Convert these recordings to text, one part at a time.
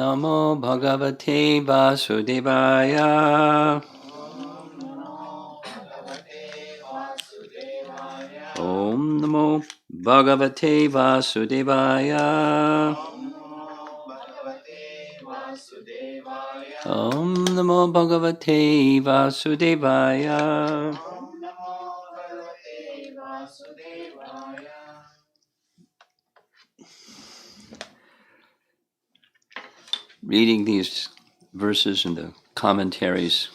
Namo Bhagavate Vasudevaya. Om Namo Bhagavate Vasudevaya. Om Namo Bhagavate Vasudevaya. Reading these verses in the commentaries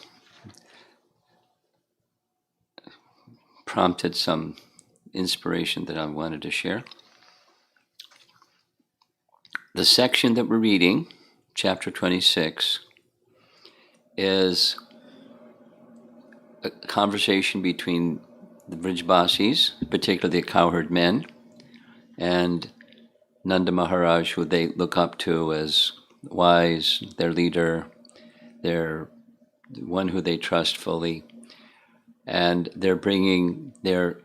prompted some inspiration that I wanted to share. The section that we're reading, chapter 26, is a conversation between the Vrijbasis, particularly the cowherd men, and Nanda Maharaj, who they look up to as wise, their leader, their one who they trust fully, and they're bringing their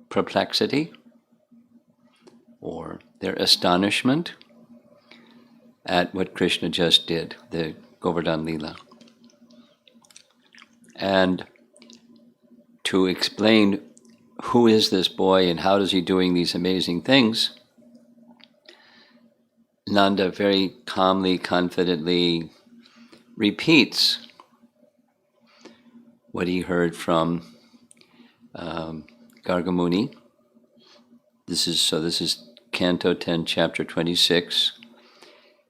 perplexity or their astonishment at what Krishna just did, the Govardhan Leela. And to explain who is this boy and how is he doing these amazing things, Nanda very calmly, confidently repeats what he heard from Gargamuni. This is Canto 10, Chapter 26.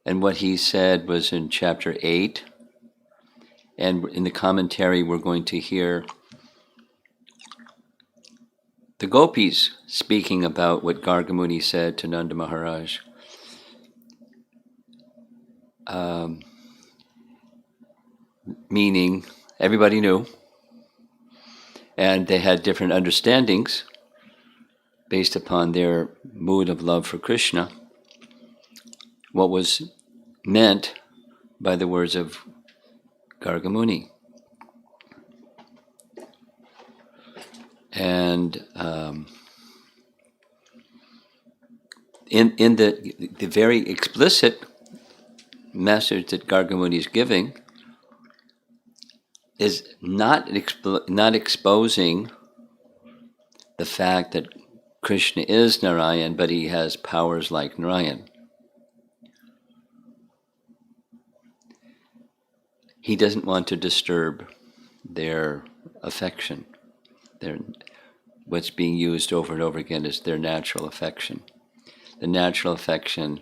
And what he said was in Chapter 8. And in the commentary, we're going to hear the gopis speaking about what Gargamuni said to Nanda Maharaj. Meaning, everybody knew, and they had different understandings based upon their mood of love for Krishna, what was meant by the words of Gargamuni. And in the very explicit message that Gargamuni is giving is not exposing the fact that Krishna is Narayan, but he has powers like Narayan. He doesn't want to disturb their affection. What's being used over and over again is their natural affection. The natural affection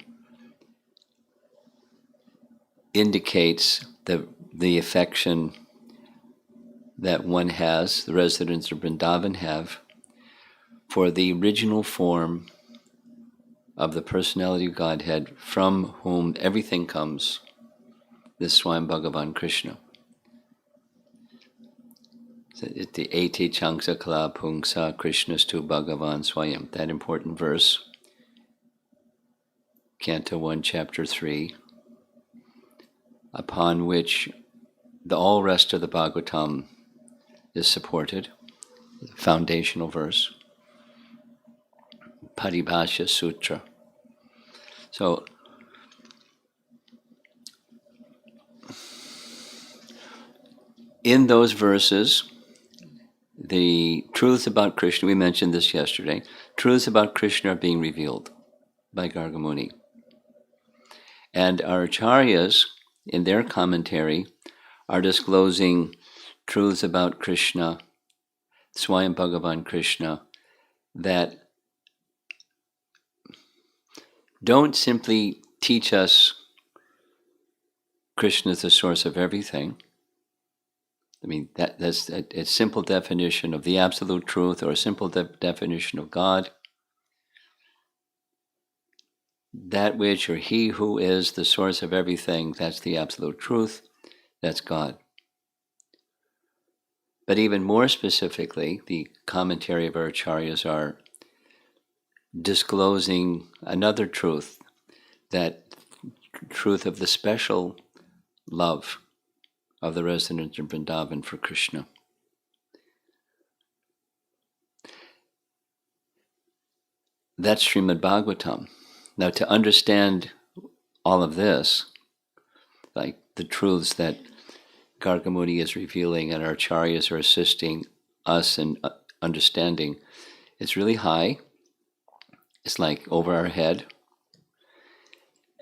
indicates the affection that one has, the residents of Vrindavan have, for the original form of the personality of Godhead from whom everything comes, this Swami Bhagavan Krishna. The Ete Changsa Kala Pungsa Krishnastu Bhagavan Swayam, that important verse, Canto 1, Chapter 3, upon which the all rest of the Bhagavatam is supported, foundational verse, Paribhasha Sutra. So, in those verses, the truths about Krishna, we mentioned this yesterday, truths about Krishna are being revealed by Gargamuni. And our acharyas, in their commentary, are disclosing truths about Krishna, Swayam Bhagavan Krishna, that don't simply teach us Krishna is the source of everything. I mean, that's a simple definition of the absolute truth, or a simple definition of God. That which, or he who is the source of everything, that's the absolute truth, that's God. But even more specifically, the commentary of our acharyas are disclosing another truth, that truth of the special love of the residents of Vrindavan for Krishna. That's Srimad Bhagavatam. Now, to understand all of this, like the truths that Gargamuni is revealing and our acharyas are assisting us in understanding, it's really high. It's like over our head.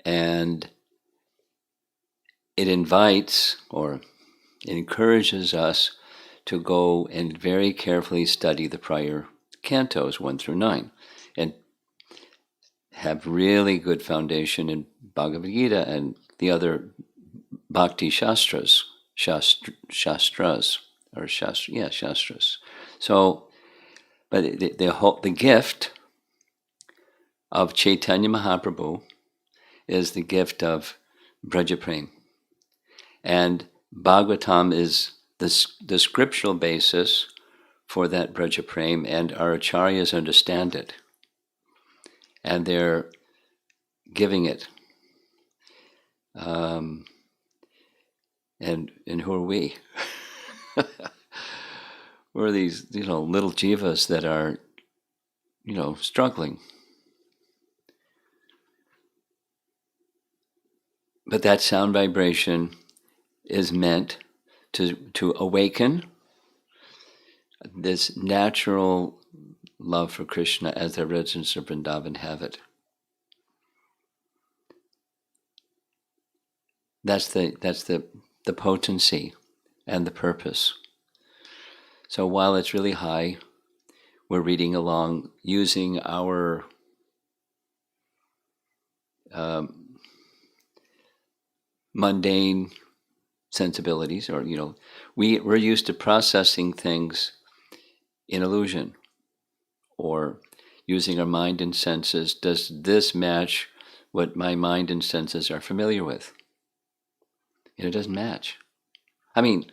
And it invites or it encourages us to go and very carefully study the prior cantos 1 through 9 and have really good foundation in Bhagavad Gita and the other Bhakti Shastras. Shastras. So, but the gift of Chaitanya Mahaprabhu is the gift of Brajaprem. And Bhagavatam is the scriptural basis for that Brajaprem, and our acharyas understand it. And they're giving it. And who are we? We're these, little jivas that are, struggling. But that sound vibration is meant to awaken this natural love for Krishna as the residents of Vrindavan have it. That's the potency and the purpose. So while it's really high, we're reading along using our mundane sensibilities, or we're used to processing things in illusion or using our mind and senses. Does this match what my mind and senses are familiar with? It doesn't match. I mean,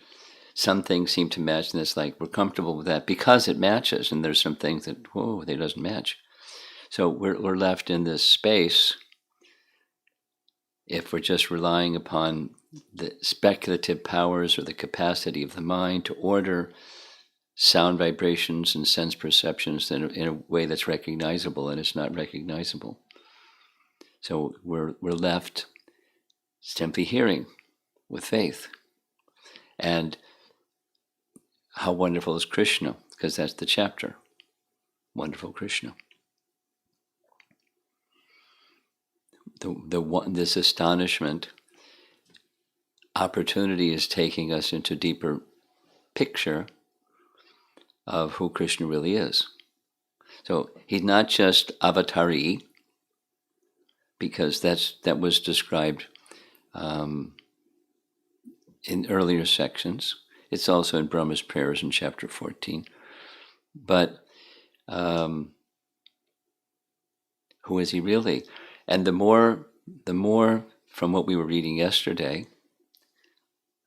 some things seem to match, and it's like we're comfortable with that because it matches, and there's some things that, they doesn't match. So we're left in this space if we're just relying upon the speculative powers or the capacity of the mind to order sound vibrations and sense perceptions in a way that's recognizable, and it's not recognizable. So we're left simply hearing with faith. And how wonderful is Krishna, because that's the chapter. Wonderful Krishna. This astonishment opportunity is taking us into a deeper picture of who Krishna really is. So he's not just avatari, because that was described in earlier sections. It's also in Brahma's prayers in chapter 14. But who is he really? And the more from what we were reading yesterday,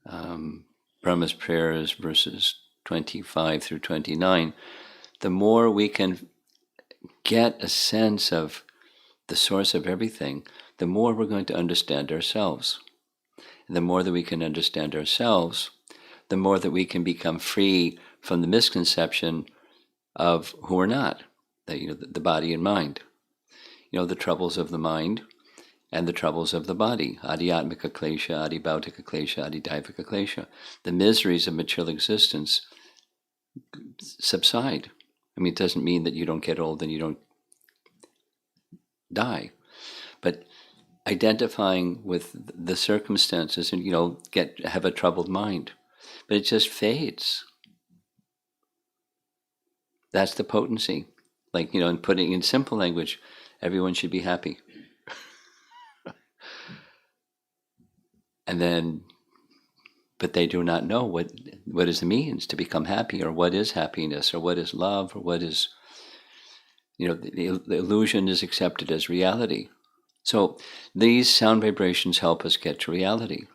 Brahma's prayers verses 25 through 29, the more we can get a sense of the source of everything, the more we're going to understand ourselves. And the more that we can understand ourselves, the more that we can become free from the misconception of who we're not, the body and mind. The troubles of the mind and the troubles of the body. Adhyatmika klesha, adhibhautika klesha, adhidaivika klesha. The miseries of material existence subside. I mean, it doesn't mean that you don't get old and you don't die. But identifying with the circumstances and, have a troubled mind. But it just fades. That's the potency. Like, and putting in simple language, everyone should be happy. And then, but they do not know what it means to become happy, or what is happiness, or what is love, or what is, the illusion is accepted as reality. So these sound vibrations help us get to reality.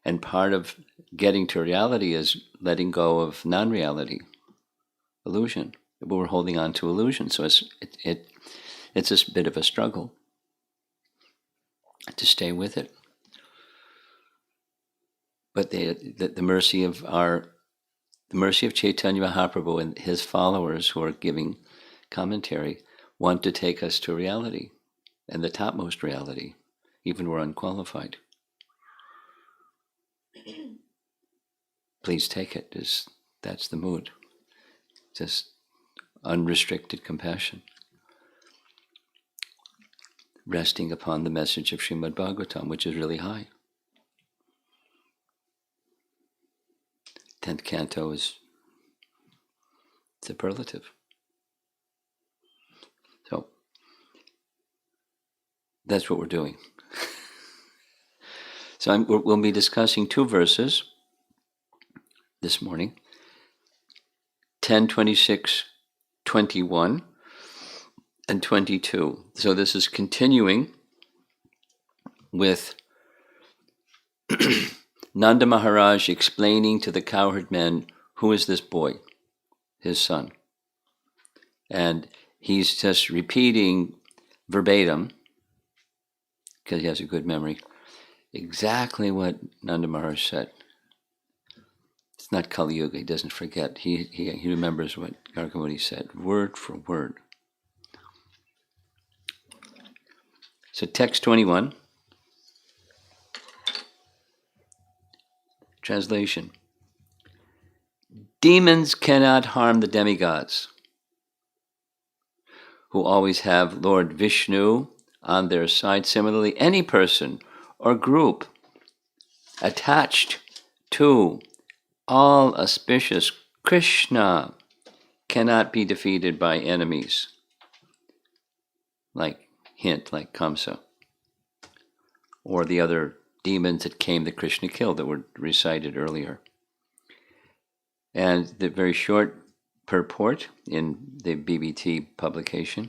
And part of getting to reality is letting go of non-reality, illusion. But we're holding on to illusion. So it's a bit of a struggle to stay with it. But the mercy of Chaitanya Mahaprabhu and his followers who are giving commentary want to take us to reality, and the topmost reality. even were unqualified. Please take it. That's the mood. Just unrestricted compassion, resting upon the message of Srimad Bhagavatam, which is really high. 10th canto is superlative. So that's what we're doing. So we'll be discussing two verses this morning, 10, 26, 21, and 22. So this is continuing with Nanda Maharaj explaining to the cowherd men, who is this boy, his son. And he's just repeating verbatim, because he has a good memory, exactly what Nanda Maharaj said. It's not Kali Yuga, he doesn't forget. He remembers what Garga Muni said, word for word. So text 21, translation. Demons cannot harm the demigods, who always have Lord Vishnu on their side. Similarly, any person or group attached to all auspicious Krishna cannot be defeated by enemies, like Kamsa, or the other demons that Krishna killed that were recited earlier. And the very short purport in the BBT publication,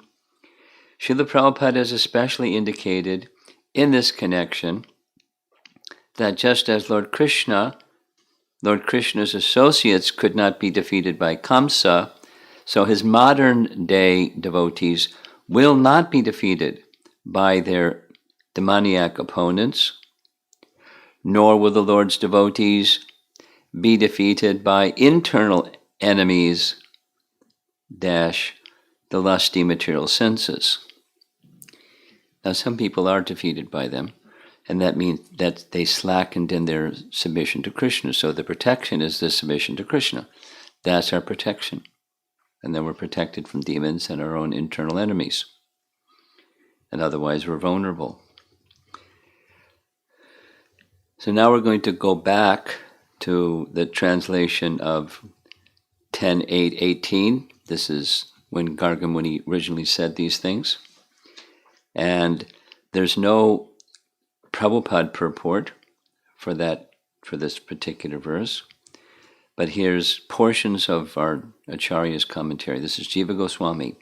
Srila Prabhupada has especially indicated in this connection that just as Lord Krishna's associates could not be defeated by Kamsa, so his modern day devotees will not be defeated by their demoniac opponents, nor will the Lord's devotees be defeated by internal enemies, the lusty material senses. Now, some people are defeated by them, and that means that they slackened in their submission to Krishna. So the protection is the submission to Krishna. That's our protection. And then we're protected from demons and our own internal enemies. And otherwise we're vulnerable. So now we're going to go back to the translation of 10.8.18. This is when Garga Muni originally said these things. And there's no Prabhupada purport for this particular verse. But here's portions of our Acharya's commentary. This is Jiva Goswami.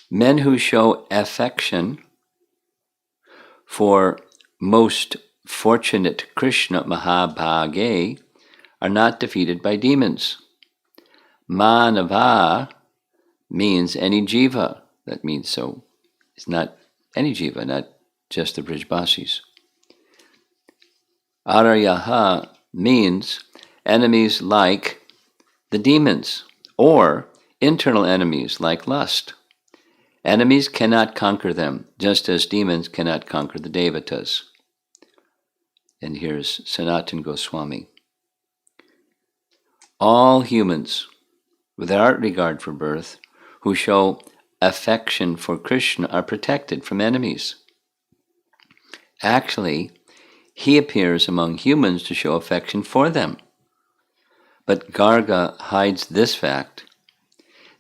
Men who show affection for most fortunate Krishna Mahabhage are not defeated by demons. Manava means any jiva. That means so. It's not any jiva, not just the Brijbasis. Aryaha means enemies like the demons, or internal enemies like lust. Enemies cannot conquer them, just as demons cannot conquer the devatas. And here's Sanatan Goswami. All humans, without regard for birth, who show affection for Krishna are protected from enemies. Actually, he appears among humans to show affection for them. But Garga hides this fact.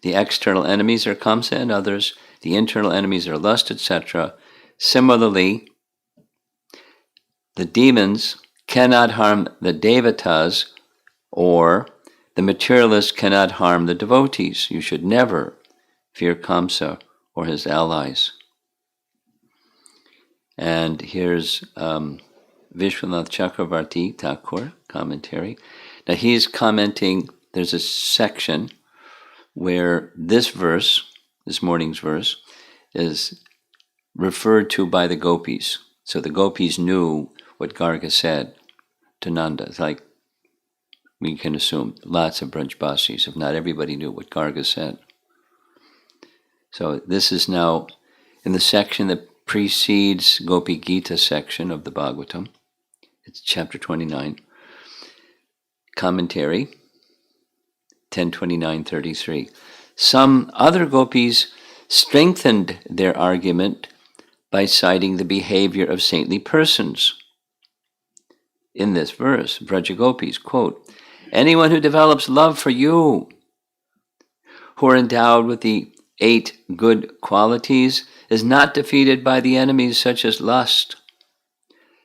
The external enemies are Kamsa and others, the internal enemies are lust, etc. Similarly, the demons cannot harm the devatas, or the materialists cannot harm the devotees. You should never fear Kamsa or his allies. And here's Vishwanath Chakravarti Thakur commentary. Now he's commenting, there's a section where this verse, this morning's verse, is referred to by the gopis. So the gopis knew what Garga said to Nanda. It's like we can assume lots of Brajbasis, if not everybody knew what Garga said. So this is now in the section that precedes Gopi Gita section of the Bhagavatam. It's chapter 29. Commentary 1029.33. Some other gopis strengthened their argument by citing the behavior of saintly persons. In this verse, Braja Gopis, quote, anyone who develops love for you, who are endowed with the 8 good qualities, is not defeated by the enemies such as lust.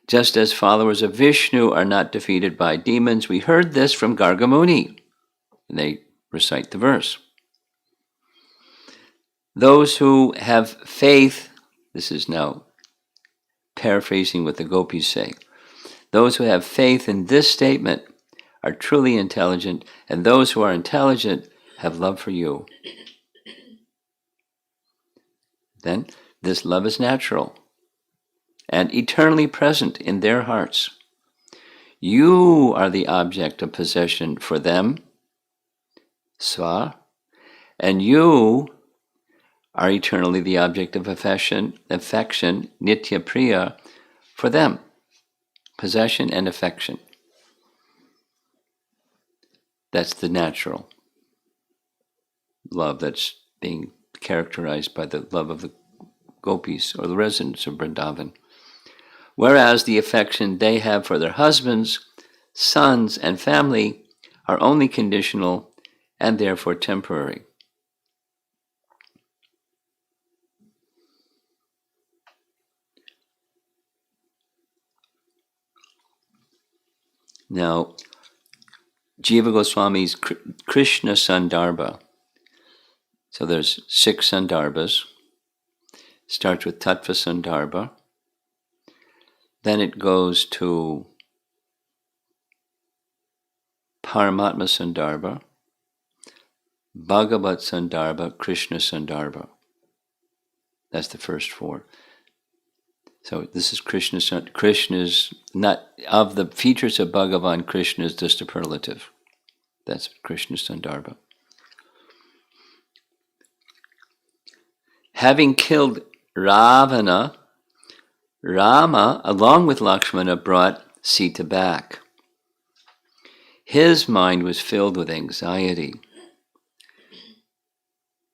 Just as followers of Vishnu are not defeated by demons. We heard this from Gargamuni. And they recite the verse. Those who have faith, this is now paraphrasing what the gopis say, those who have faith in this statement are truly intelligent, and those who are intelligent have love for you. Then, this love is natural and eternally present in their hearts. You are the object of possession for them, sva, and you are eternally the object of affection, nitya priya, for them. Possession and affection. That's the natural love that's being characterized by the love of the gopis or the residents of Vrindavan. Whereas the affection they have for their husbands, sons, and family are only conditional and therefore temporary. Now, Jiva Goswami's Krishna Sandarbha. So there's 6 Sandarbhas. Starts with Tattva Sandarbha. Then it goes to Paramatma Sandarbha, Bhagavat Sandarbha, Krishna Sandarbha. That's the first 4. So this is Krishna's, not of the features of Bhagavan, Krishna is the superlative. That's Krishna Sandarbha. Having killed Ravana, Rama, along with Lakshmana, brought Sita back. His mind was filled with anxiety.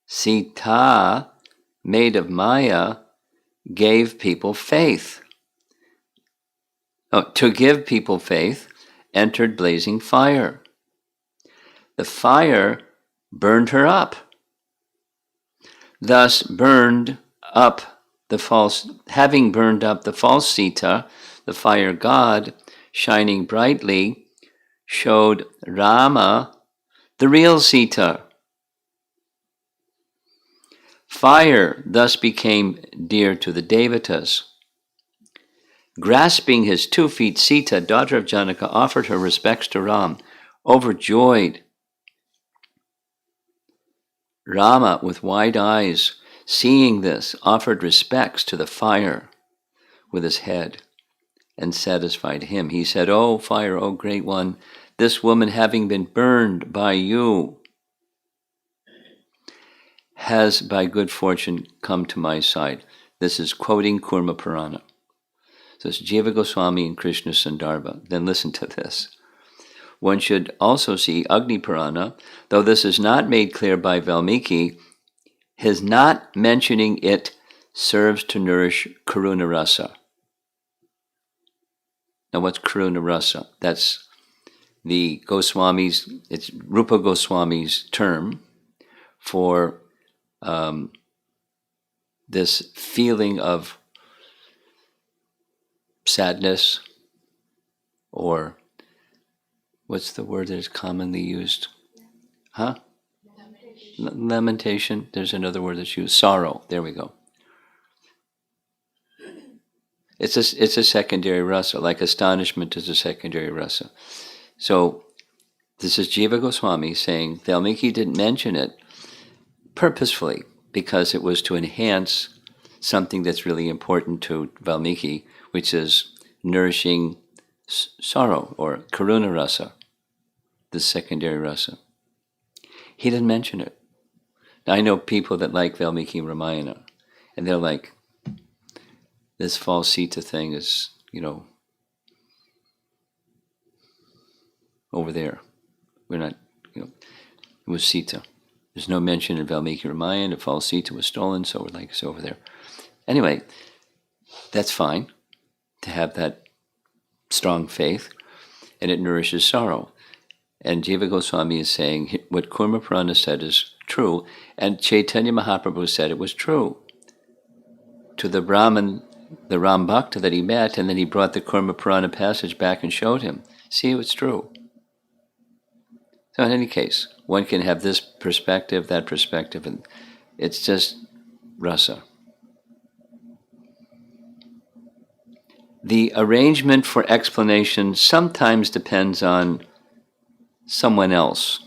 Sita, made of Maya, gave people faith. To give people faith, entered blazing fire. The fire burned her up. Thus burned up having burned up the false Sita, the fire god, shining brightly, showed Rama the real Sita. Fire thus became dear to the Devatas. Grasping his 2 feet, Sita, daughter of Janaka, offered her respects to Ram. Overjoyed, Rama, with wide eyes, seeing this, offered respects to the fire with his head and satisfied him. He said, "O fire, O great one, this woman, having been burned by you, has by good fortune come to my side." This is quoting Kurma Purana. So it's Jiva Goswami and Krishna Sandarbha. Then listen to this. One should also see Agni Purana, though this is not made clear by Valmiki. His not mentioning it serves to nourish Karuna Rasa. Now what's Karuna Rasa? That's the Goswami's, it's Rupa Goswami's term for this feeling of sadness, or what's the word that is commonly used? Huh? Lamentation. There's another word that's used. Sorrow. There we go. It's a secondary rasa, like astonishment is a secondary rasa. So this is Jiva Goswami saying Valmiki didn't mention it purposefully because it was to enhance something that's really important to Valmiki, which is nourishing sorrow, or karuna rasa, the secondary rasa. He didn't mention it. Now, I know people that like Valmiki Ramayana, and they're like, this false Sita thing is, over there. We're not, it was Sita. There's no mention in Valmiki Ramayana. The false Sita was stolen, so we're like, it's over there. Anyway, that's fine to have that strong faith, and it nourishes sorrow. And Jiva Goswami is saying what Kurma Purana said is true, and Chaitanya Mahaprabhu said it was true. To the Brahmin, the Ram Bhakta that he met, and then he brought the Kurma Purana passage back and showed him. See, it's true. So in any case, one can have this perspective, that perspective, and it's just rasa. The arrangement for explanation sometimes depends on someone else,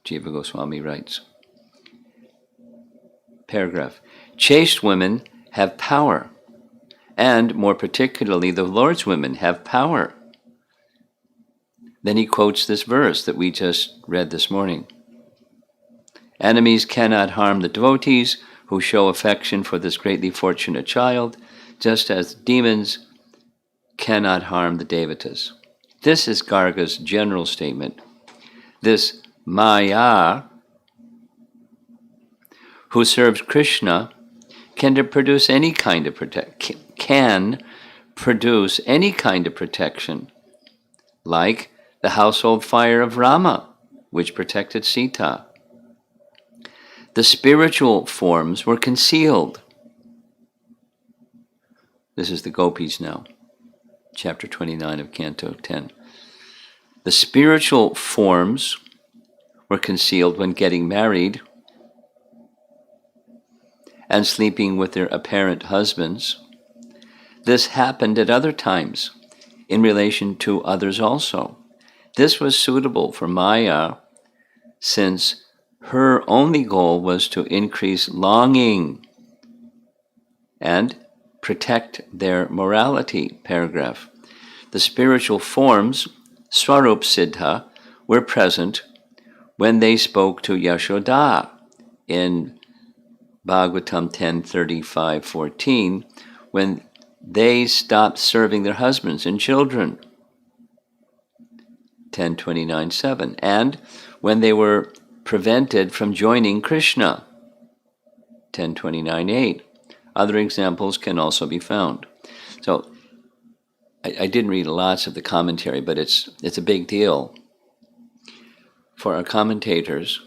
Jiva Goswami writes. Paragraph. Chaste women have power, and more particularly the Lord's women have power. Then he quotes this verse that we just read this morning. Enemies cannot harm the devotees who show affection for this greatly fortunate child, just as demons cannot harm the devatas. This is Garga's general statement. This Maya, who serves Krishna, can produce any kind of protection, like the household fire of Rama, which protected Sita. The spiritual forms were concealed. This is the gopis now, chapter 29 of Canto 10. The spiritual forms were concealed when getting married and sleeping with their apparent husbands. This happened at other times in relation to others also. This was suitable for Maya, since her only goal was to increase longing and protect their morality. Paragraph. The spiritual forms, Swarup Siddha, were present when they spoke to Yashoda in Bhagavatam 10:35-14, when they stopped serving their husbands and children. 10:29-7, and when they were prevented from joining Krishna. 10:29-8. Other examples can also be found. So I didn't read lots of the commentary, but it's a big deal for our commentators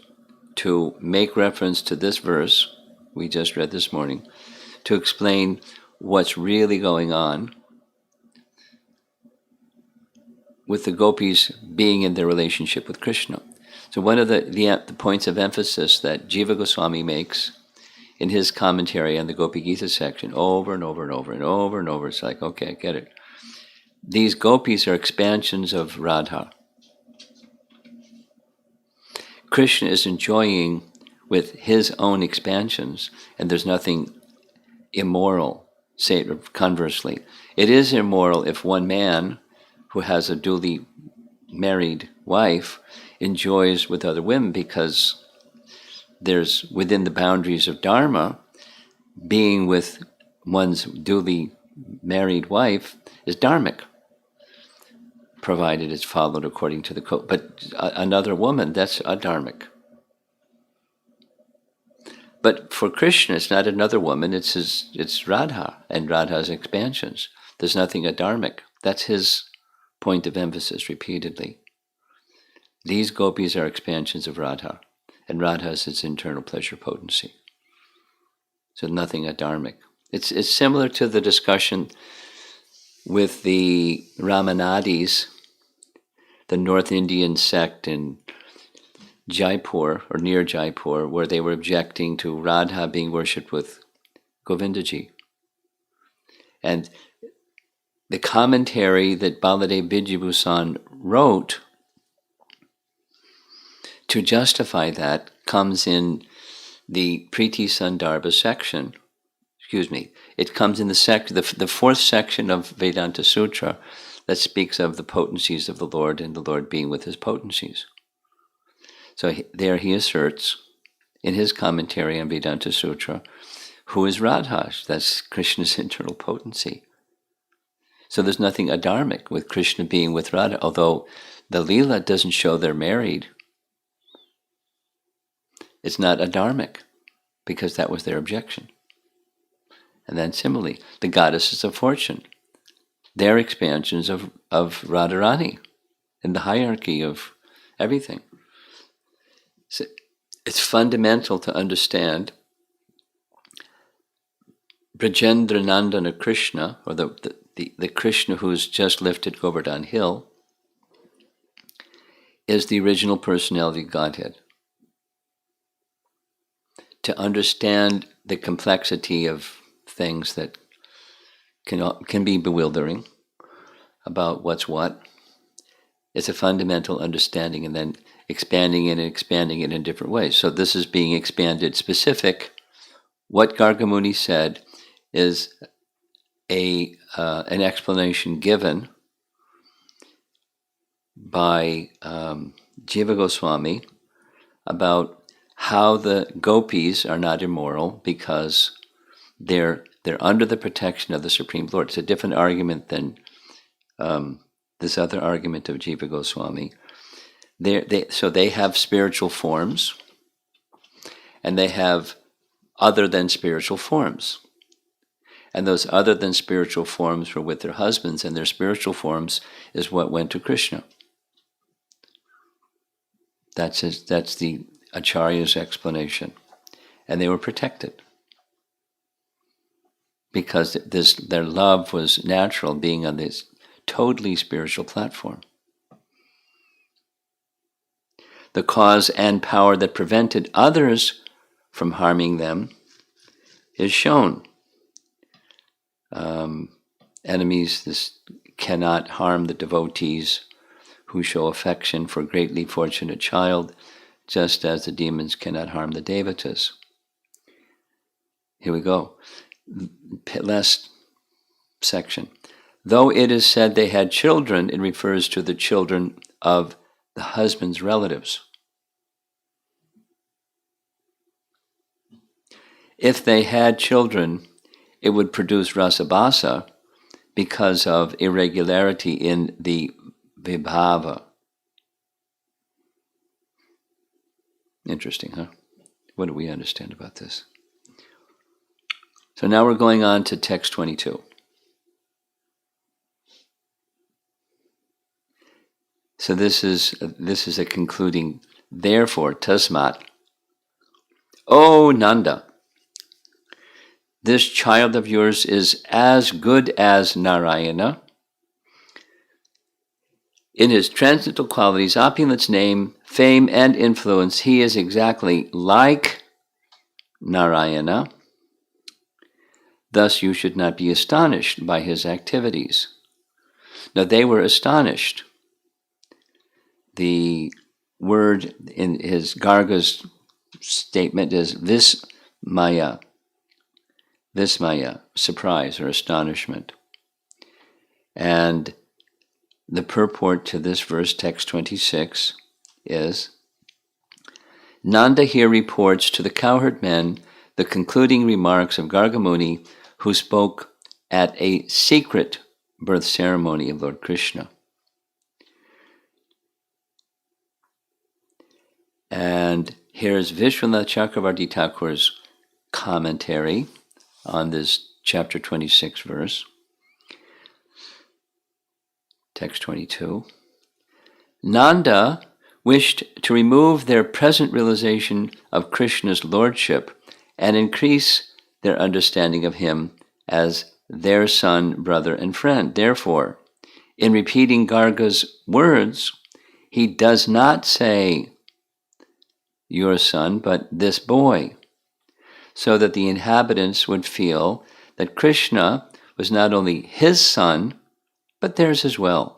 to make reference to this verse we just read this morning to explain what's really going on with the gopis being in their relationship with Krishna. So one of the points of emphasis that Jiva Goswami makes in his commentary on the Gopi Gita section over and over and over and over and over, it's like, okay, I get it. These gopis are expansions of Radha. Krishna is enjoying with his own expansions, and there's nothing immoral. Say it conversely. It is immoral if one man who has a duly married wife enjoys with other women, because there's, within the boundaries of Dharma, being with one's duly married wife is dharmic, provided it's followed according to the code. But another woman, that's adharmic. But for Krishna, it's not another woman, it's Radha and Radha's expansions. There's nothing adharmic. That's his point of emphasis repeatedly. These gopis are expansions of Radha, and Radha has its internal pleasure potency. So nothing adharmic. It's similar to the discussion with the Ramanadis, the North Indian sect in Jaipur, or near Jaipur, where they were objecting to Radha being worshipped with Govindaji. And the commentary that Baladev Vidyabhusan wrote to justify that comes in the Priti Sandarbha section. It comes in the fourth section of Vedanta Sutra that speaks of the potencies of the Lord and the Lord being with his potencies. So there he asserts, in his commentary on Vedanta Sutra, Who is Radha? That's Krishna's internal potency. So there's nothing adharmic with Krishna being with Radha, although the Leela doesn't show they're married. It's not adharmic, because that was their objection. And then similarly, the goddesses of fortune, they're expansions of Radharani in the hierarchy of everything. So it's fundamental to understand Brajendra Nandana Krishna, or the Krishna who's just lifted Govardhan Hill, is the original personality of Godhead. To understand the complexity of things that can be bewildering about what's what, it's a fundamental understanding, and then expanding it and expanding it in different ways. So this is being expanded specific. What Gargamuni said is an explanation given by Jiva Goswami about how the gopis are not immoral because they're under the protection of the Supreme Lord. It's a different argument than this other argument of Jiva Goswami. So they have spiritual forms, and they have other than spiritual forms. And those other than spiritual forms were with their husbands, and their spiritual forms is what went to Krishna. That's the Acharya's explanation. And they were protected because their love was natural, being on this totally spiritual platform. The cause and power that prevented others from harming them is shown. Enemies cannot harm the devotees who show affection for greatly fortunate child, just as the demons cannot harm the devatas. Here we go. Last section. Though it is said they had children, it refers to the children of the husband's relatives. If they had children, it would produce rasabhasa because of irregularity in the vibhava. Interesting, huh? What do we understand about this? So now we're going on to text 22. So this is a concluding, therefore, tasmat. O Nanda, this child of yours is as good as Narayana. In his transcendental qualities, opulence, name, fame, and influence, he is exactly like Narayana. Thus, you should not be astonished by his activities. Now, they were astonished. The word in his Garga's statement is vismaya, surprise or astonishment. And the purport to this verse, text 26, is, Nanda here reports to the cowherd men the concluding remarks of Gargamuni, who spoke at a secret birth ceremony of Lord Krishna. And here's Vishwanath Chakravarti Thakur's commentary on this chapter 26 verse. Text 22. Nanda wished to remove their present realization of Krishna's lordship and increase their understanding of him as their son, brother, and friend. Therefore, in repeating Garga's words, he does not say, your son, but this boy, so that the inhabitants would feel that Krishna was not only his son, but theirs as well.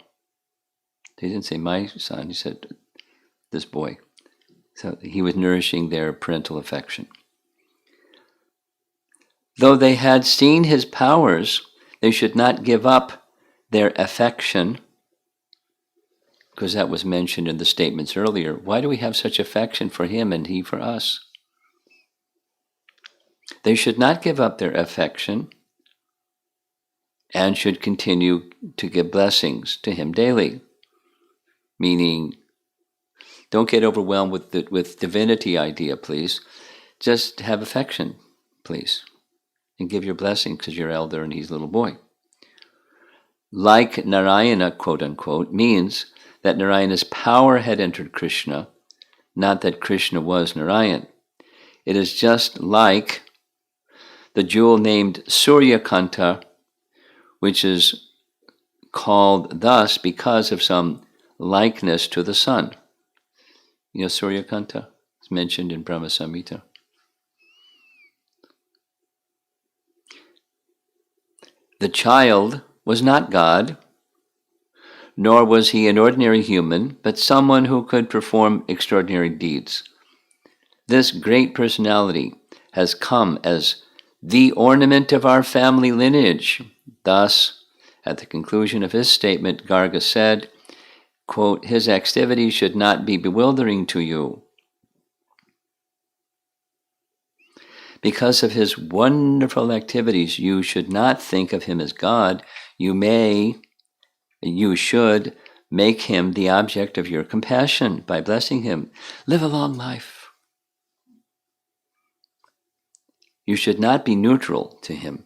He didn't say my son, he said this boy. So he was nourishing their parental affection. Though they had seen his powers, they should not give up their affection, because that was mentioned in the statements earlier. Why do we have such affection for him and he for us? They should not give up their affection and should continue to give blessings to him daily. Meaning, don't get overwhelmed with divinity idea, please. Just have affection, please. And give your blessing because you're elder and he's a little boy. Like Narayana, quote unquote, means that Narayana's power had entered Krishna, not that Krishna was Narayan. It is just like the jewel named Suryakanta, which is called thus because of some likeness to the sun. You know, Suryakanta is mentioned in Brahma Samhita. The child was not God, nor was he an ordinary human, but someone who could perform extraordinary deeds. This great personality has come as the ornament of our family lineage. Thus, at the conclusion of his statement, Garga said, quote, his activities should not be bewildering to you. Because of his wonderful activities, you should not think of him as God. You should make him the object of your compassion by blessing him. Live a long life. You should not be neutral to him.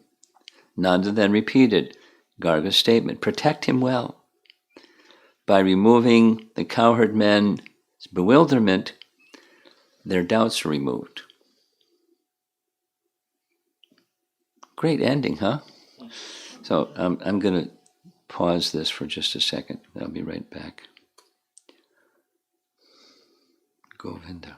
Nanda then repeated Garga's statement, protect him well. By removing the cowherd men's bewilderment, their doubts are removed. Great ending, huh? So I'm going to pause this for just a second. I'll be right back. Govinda.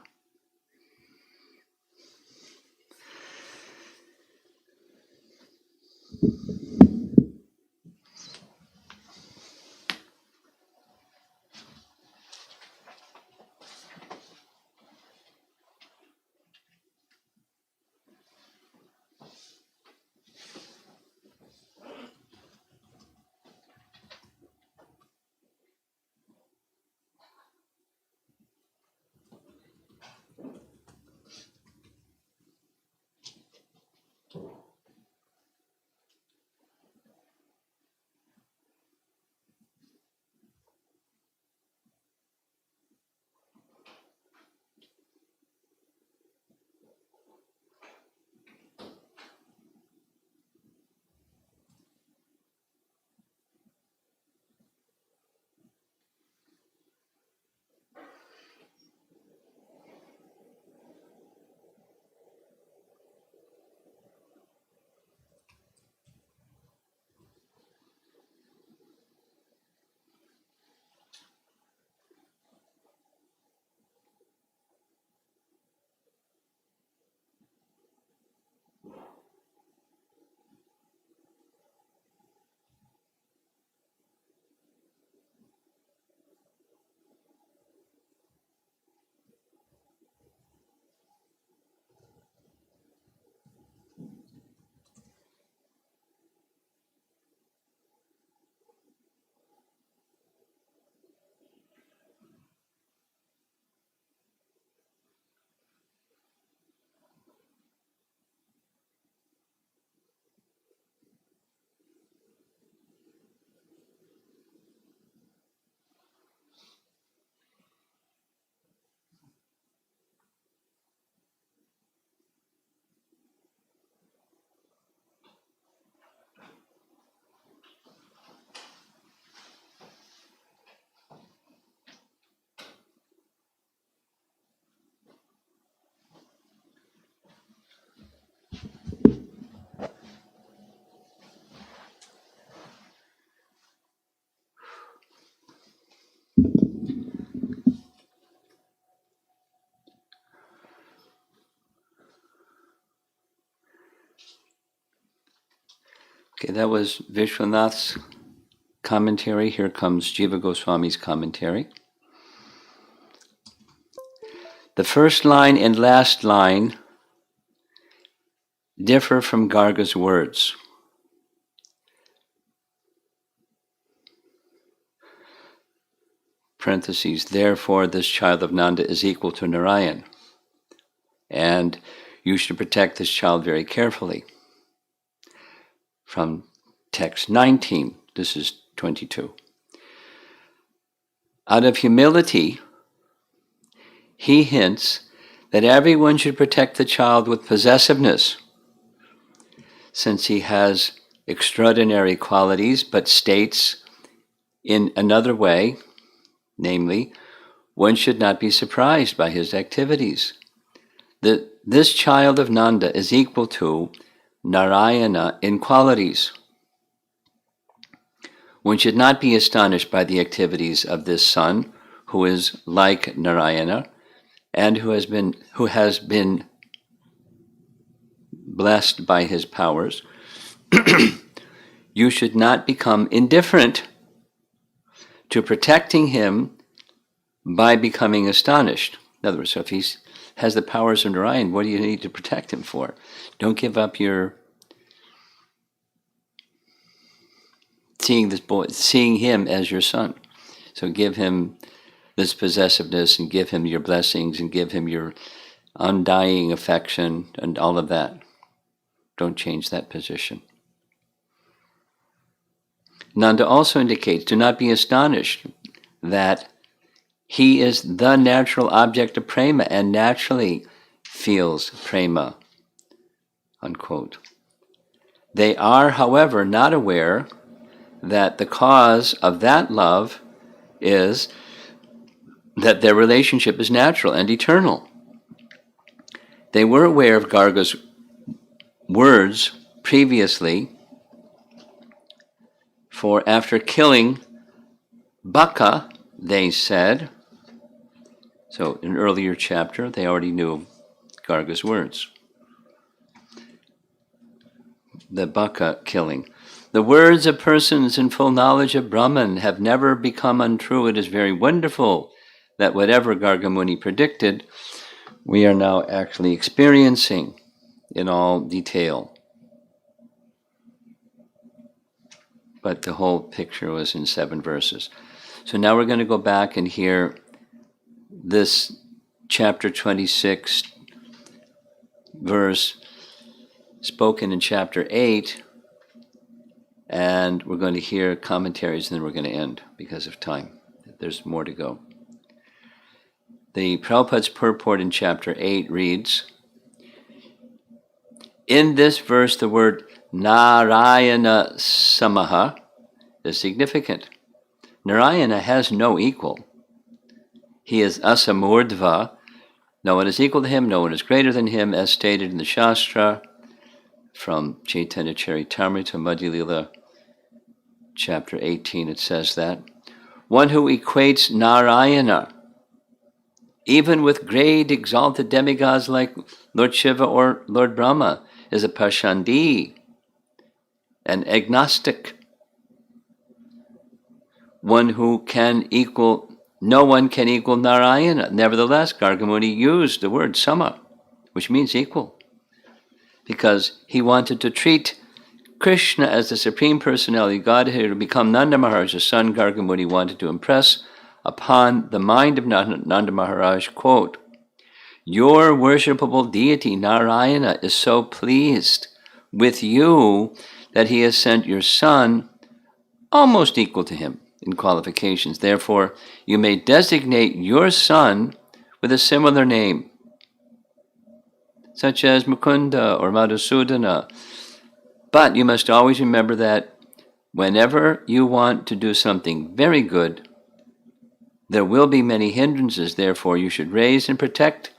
Okay, that was Vishwanath's commentary. Here comes Jiva Goswami's commentary. The first line and last line differ from Garga's words. Parentheses, therefore this child of Nanda is equal to Narayan. And You should protect this child very carefully. From text 19, this is 22. Out of humility, he hints that everyone should protect the child with possessiveness, since he has extraordinary qualities, but states in another way, namely, one should not be surprised by his activities. This child of Nanda is equal to Narayana in qualities. One should not be astonished by the activities of this son, who is like Narayana, and who has been blessed by his powers. You should not become indifferent to protecting him by becoming astonished. In other words, so if he has the powers of Narayan, what do you need to protect him for? Don't give up your seeing this boy, seeing him as your son. So give him this possessiveness, and give him your blessings, and give him your undying affection, and all of that. Don't change that position. Nanda also indicates, do not be astonished that he is the natural object of prema and naturally feels prema, unquote. They are, however, not aware that the cause of that love is that their relationship is natural and eternal. They were aware of Garga's words previously, for after killing Baka, they said, so in an earlier chapter, they already knew Garga's words. The Baka killing. The words of persons in full knowledge of Brahman have never become untrue. It is very wonderful that whatever Garga Muni predicted, we are now actually experiencing in all detail. But the whole picture was in 7 verses. So now we're going to go back and hear this chapter 26 verse spoken in chapter 8, and we're going to hear commentaries, and then we're going to end because of time. There's more to go. The Prabhupada's purport in chapter 8 reads, in this verse the word Narayana Samaha is significant. Narayana has no equal. He is asamurdva. No one is equal to him, no one is greater than him, as stated in the Shastra from Chaitanya Charitamrita Madhya Lila, chapter 18, it says that. One who equates Narayana, even with great exalted demigods like Lord Shiva or Lord Brahma, is a Pashandi, an agnostic. One who can equal, no one can equal Narayana. Nevertheless, Garga Muni used the word sama, which means equal, because he wanted to treat Krishna as the Supreme Personality of Godhead to become Nanda Maharaj's son. Garga Muni wanted to impress upon the mind of Nanda Maharaj, quote, your worshipable deity Narayana is so pleased with you that he has sent your son almost equal to him in qualifications. Therefore, you may designate your son with a similar name, such as Mukunda or Madhusudana. But you must always remember that whenever you want to do something very good, there will be many hindrances. Therefore, you should raise and protect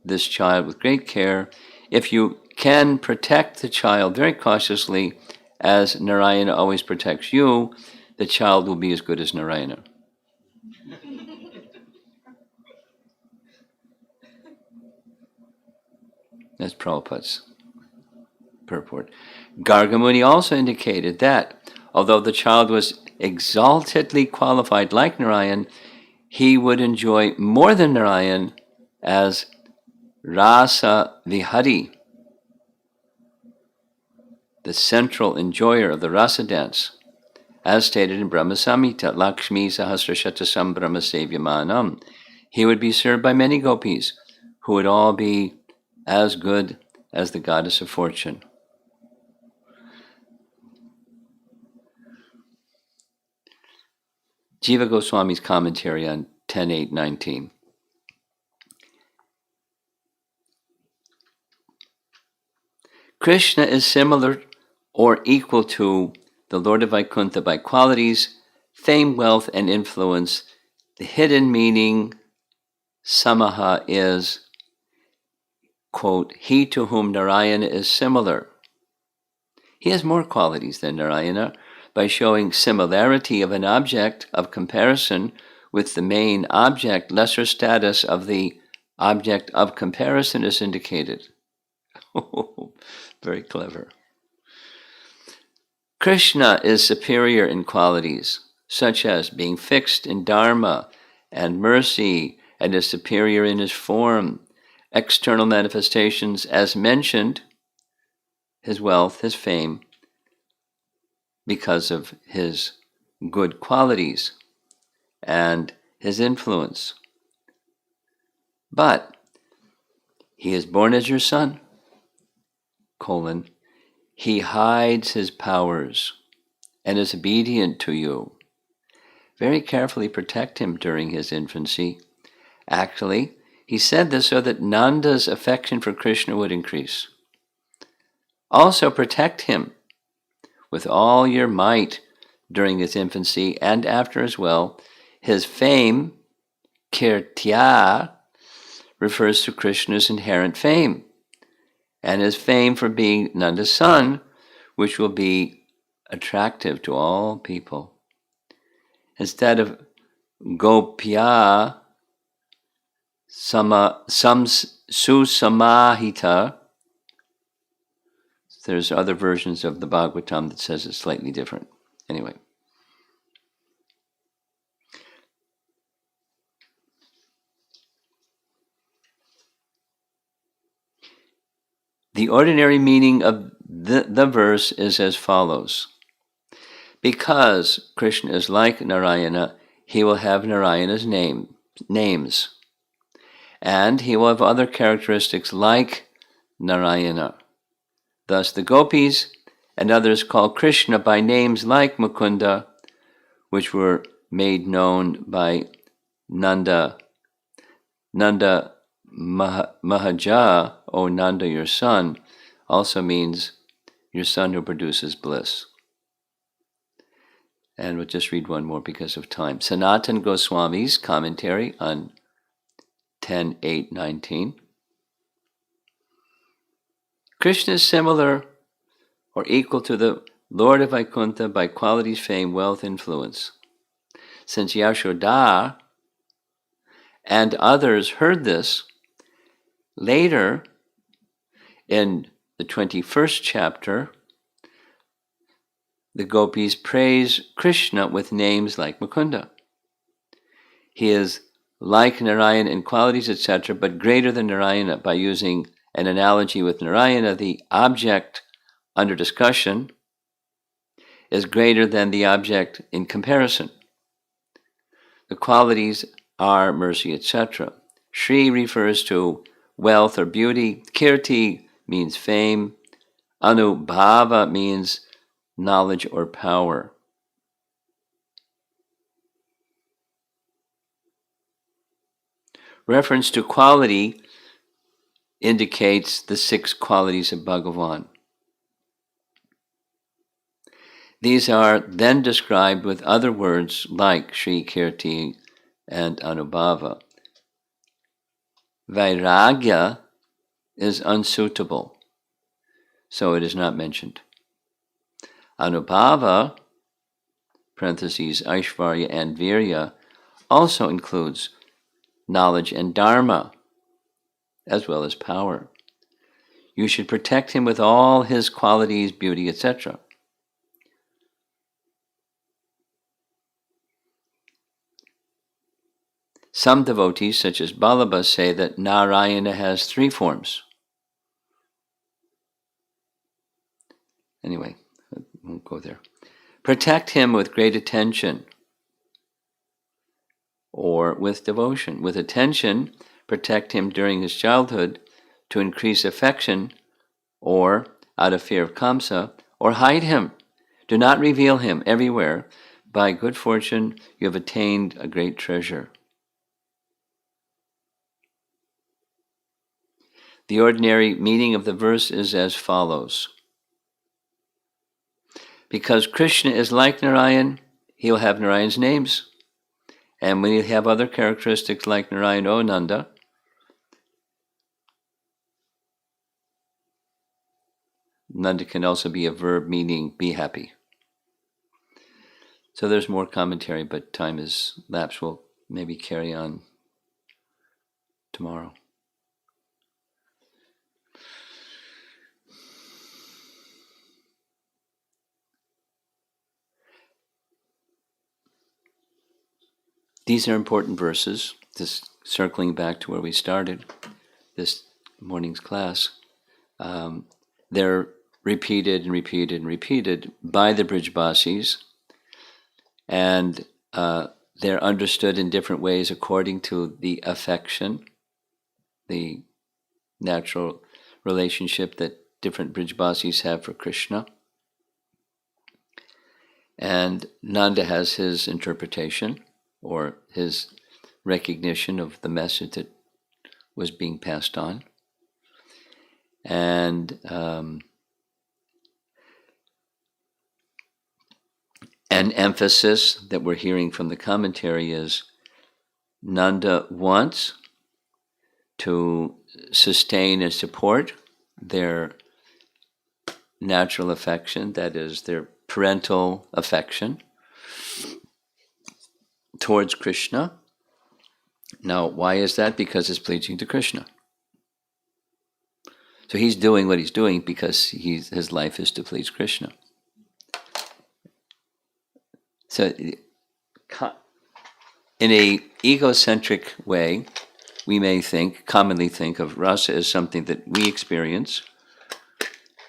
this child with great care. If you can protect the child very cautiously, as Narayana always protects you, the child will be as good as Narayana. That's Prabhupada's purport. Garga Muni also indicated that, although the child was exaltedly qualified like Narayan, he would enjoy more than Narayan as Rasa Vihari, the central enjoyer of the rasa dance, as stated in Brahma Samhita, Lakshmi Sahasrashata Sambrahma Sevyamanam. He would be served by many gopis, who would all be as good as the goddess of fortune. Jiva Goswami's commentary on 10.8.19. Krishna is similar or equal to the Lord of Vaikuntha by qualities, fame, wealth, and influence. The hidden meaning, samaha, is, quote, he to whom Narayana is similar. He has more qualities than Narayana by showing similarity of an object of comparison with the main object. Lesser status of the object of comparison is indicated. Very clever. Krishna is superior in qualities, such as being fixed in dharma and mercy, and is superior in his form, external manifestations as mentioned, his wealth, his fame, because of his good qualities and his influence. But he is born as your son, colon, he hides his powers and is obedient to you. Very carefully protect him during his infancy. Actually, he said this so that Nanda's affection for Krishna would increase. Also protect him with all your might during his infancy and after as well. His fame, kirtya, refers to Krishna's inherent fame, and his fame for being Nanda's son, which will be attractive to all people. Instead of gopya susamahita, there's other versions of the Bhagavatam that says it's slightly different. Anyway. The ordinary meaning of the verse is as follows. Because Krishna is like Narayana, he will have Narayana's names. And he will have other characteristics like Narayana. Thus the gopis and others call Krishna by names like Mukunda, which were made known by Nanda. Nanda Mahaja, O Nanda, your son, also means your son who produces bliss. And we'll just read one more because of time. Sanatan Goswami's commentary on 10.8.19. Krishna is similar or equal to the Lord of Vaikuntha by qualities, fame, wealth, influence. Since Yashoda and others heard this, later in the 21st chapter, the gopis praise Krishna with names like Mukunda. He is like Narayana in qualities, etc., but greater than Narayana. By using an analogy with Narayana, the object under discussion is greater than the object in comparison. The qualities are mercy, etc. Shri refers to wealth or beauty. Kirti means fame. Anubhava means knowledge or power. Reference to quality indicates the 6 qualities of Bhagavan. These are then described with other words like Shri, Kirti, and Anubhava. Vairagya is unsuitable, so it is not mentioned. Anubhava, parentheses, Aishvarya and Virya, also includes knowledge and dharma, as well as power. You should protect him with all his qualities, beauty, etc. Some devotees, such as Balabha, say that Narayana has 3 forms. Anyway, I won't go there. Protect him with great attention or with devotion. With attention, protect him during his childhood to increase affection or out of fear of Kamsa, or hide him. Do not reveal him everywhere. By good fortune, you have attained a great treasure. The ordinary meaning of the verse is as follows. Because Krishna is like Narayan, he will have Narayan's names. And when you have other characteristics like Narayan or Nanda, Nanda can also be a verb meaning be happy. So there's more commentary, but time is lapsed. We'll maybe carry on tomorrow. These are important verses, just circling back to where we started this morning's class. They're repeated and repeated and repeated by the Brijbasis, and they're understood in different ways according to the affection, the natural relationship that different Brijbasis have for Krishna. And Nanda has his interpretation, or his recognition of the message that was being passed on. And an emphasis that we're hearing from the commentary is Nanda wants to sustain and support their natural affection, that is, their parental affection towards Krishna. Now, why is that? Because it's pleasing to Krishna. So he's doing what he's doing because his life is to please Krishna. So in a egocentric way, we may commonly think of rasa as something that we experience,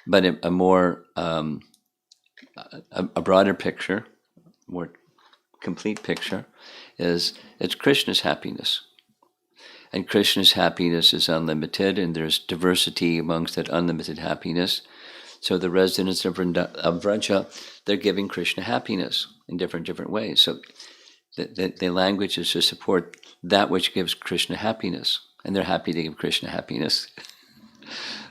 but a more, a broader picture, more complete picture, is it's Krishna's happiness. And Krishna's happiness is unlimited, and there's diversity amongst that unlimited happiness. So the residents of Vraja, they're giving Krishna happiness in different ways. So the language is to support that which gives Krishna happiness, and they're happy to give Krishna happiness.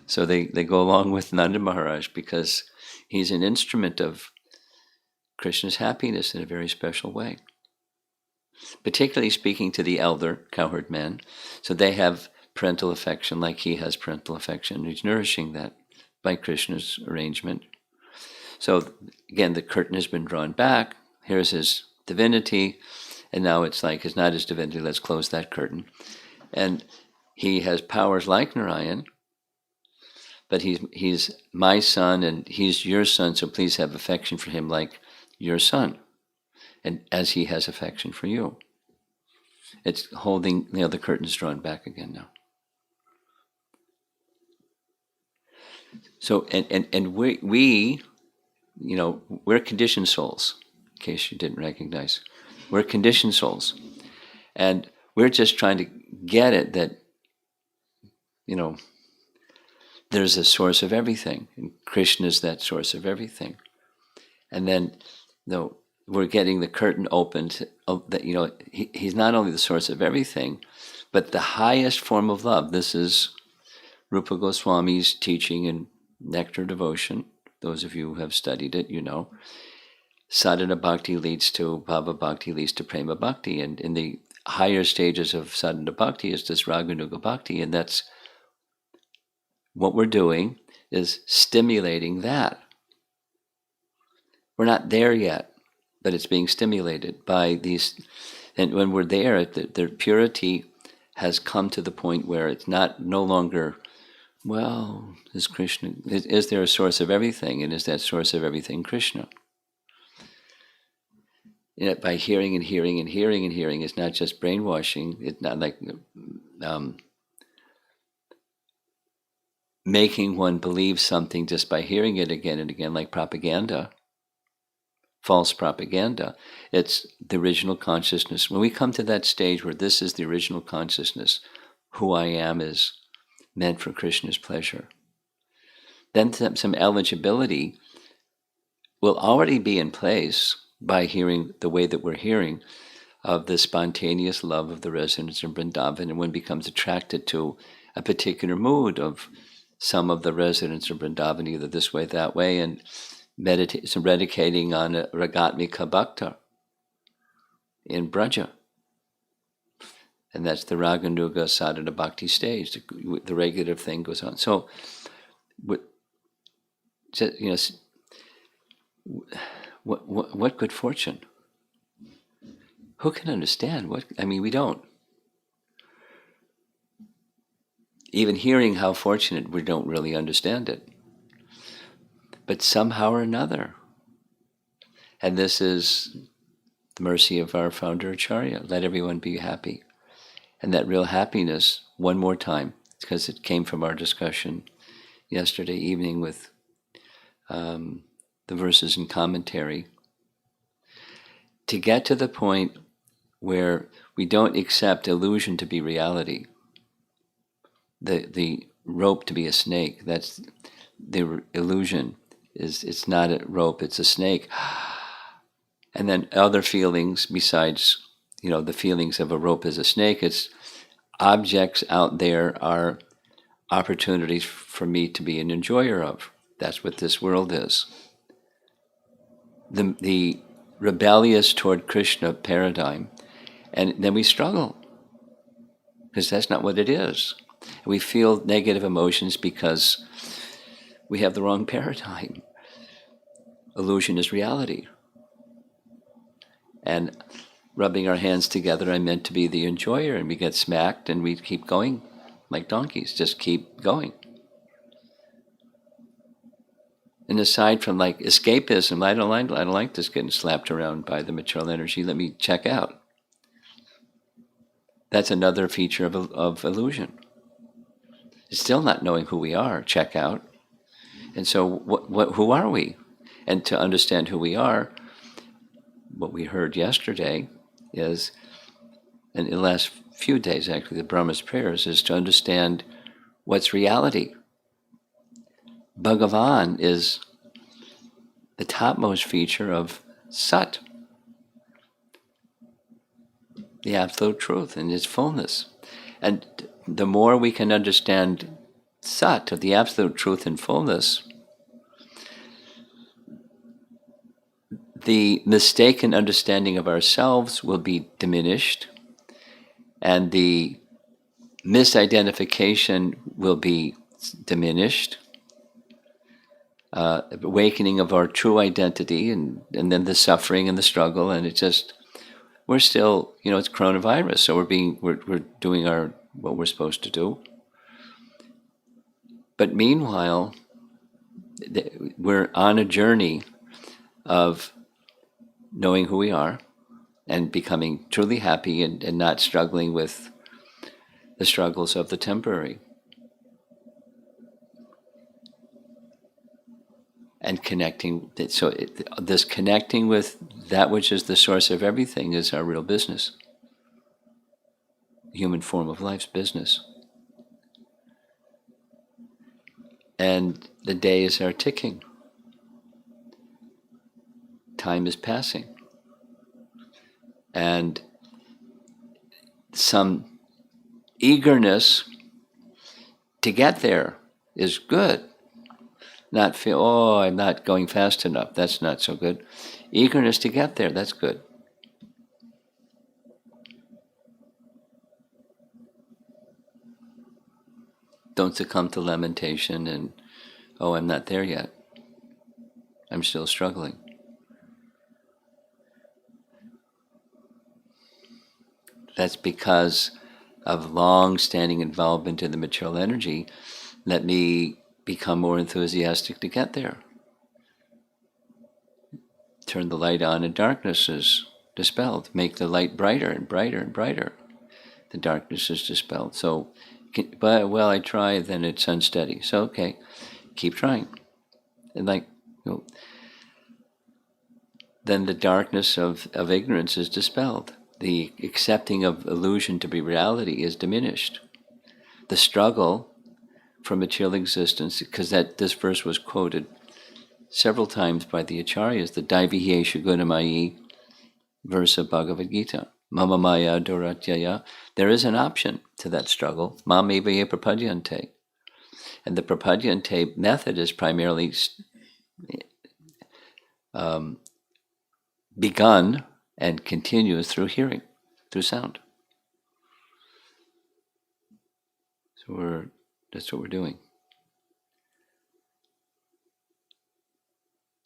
So they go along with Nanda Maharaj because he's an instrument of Krishna's happiness in a very special way. Particularly speaking to the elder cowherd men, so they have parental affection like he has parental affection. He's nourishing that by Krishna's arrangement. So again, the curtain has been drawn back. Here's his divinity, and now it's like it's not his divinity. Let's close that curtain. And he has powers like Narayan, but he's my son and he's your son. So please have affection for him like your son, and as he has affection for you. It's holding, the curtain's drawn back again now. So, and we, we're conditioned souls, in case you didn't recognize. We're conditioned souls. And we're just trying to get it that, there's a source of everything. And Krishna is that source of everything. And then, we're getting the curtain opened, that, he's not only the source of everything, but the highest form of love. This is Rupa Goswami's teaching in Nectar Devotion. Those of you who have studied it, sadhana bhakti leads to bhava bhakti, leads to prema bhakti. And in the higher stages of sadhana bhakti is this raganuga bhakti. And that's what we're doing, is stimulating that. We're not there yet, but it's being stimulated by these. And when we're there, the purity has come to the point where it's no longer, well, is Krishna, is there a source of everything? And is that source of everything Krishna? By hearing and hearing and hearing and hearing, it's not just brainwashing. It's not like making one believe something just by hearing it again and again, like propaganda. False propaganda. It's the original consciousness. When we come to that stage where this is the original consciousness, who I am is meant for Krishna's pleasure, then some eligibility will already be in place by hearing the way that we're hearing of the spontaneous love of the residents in Vrindavan, and one becomes attracted to a particular mood of some of the residents of Vrindavan, either this way, that way, and meditating on a Ragatmika Bhakta in Braja. And that's the Raganuga Sadhana Bhakti stage. The regular thing goes on. So, what good fortune? Who can understand? We don't. Even hearing how fortunate, we don't really understand it. But somehow or another, and this is the mercy of our founder Acharya, let everyone be happy. And that real happiness, one more time, because it came from our discussion yesterday evening with the verses and commentary, to get to the point where we don't accept illusion to be reality, the rope to be a snake, that's the illusion. It's not a rope, it's a snake. And then other feelings besides, the feelings of a rope as a snake, it's objects out there are opportunities for me to be an enjoyer of. That's what this world is. The rebellious toward Krishna paradigm, and then we struggle, because that's not what it is. We feel negative emotions because we have the wrong paradigm. Illusion is reality. And rubbing our hands together, I'm meant to be the enjoyer, and we get smacked and we keep going like donkeys, just keep going. And aside from like escapism, I don't like this getting slapped around by the material energy. Let me check out. That's another feature of illusion. It's still not knowing who we are. Check out. And so, who are we? And to understand who we are, what we heard yesterday is, and in the last few days actually, the Brahma's prayers, is to understand what's reality. Bhagavan is the topmost feature of Sat, the absolute truth in its fullness. And the more we can understand Sat, the absolute truth in fullness, the mistaken understanding of ourselves will be diminished, and the misidentification will be diminished. Awakening of our true identity, and then the suffering and the struggle, and we're still, it's coronavirus, so we're doing what we're supposed to do. But meanwhile, we're on a journey of knowing who we are and becoming truly happy, and not struggling with the struggles of the temporary. And connecting, this connecting with that which is the source of everything is our real business. Human form of life's business. And the days are ticking. Time is passing. And some eagerness to get there is good. Not feel, I'm not going fast enough. That's not so good. Eagerness to get there, that's good. Don't succumb to lamentation and, I'm not there yet. I'm still struggling. That's because of long-standing involvement in the material energy. Let me become more enthusiastic to get there. Turn the light on and darkness is dispelled. Make the light brighter and brighter and brighter. The darkness is dispelled. So, I try, then it's unsteady. So, okay, keep trying. And then the darkness of ignorance is dispelled. The accepting of illusion to be reality is diminished. The struggle from material existence, because this verse was quoted several times by the Acharyas, the Daivihesha Gunamayi verse of Bhagavad Gita. Mama Maya Duratyaya. There is an option to that struggle. Mam eva ye prapadyante. And the prapadyante method is primarily begun and continues through hearing, through sound. So that's what we're doing.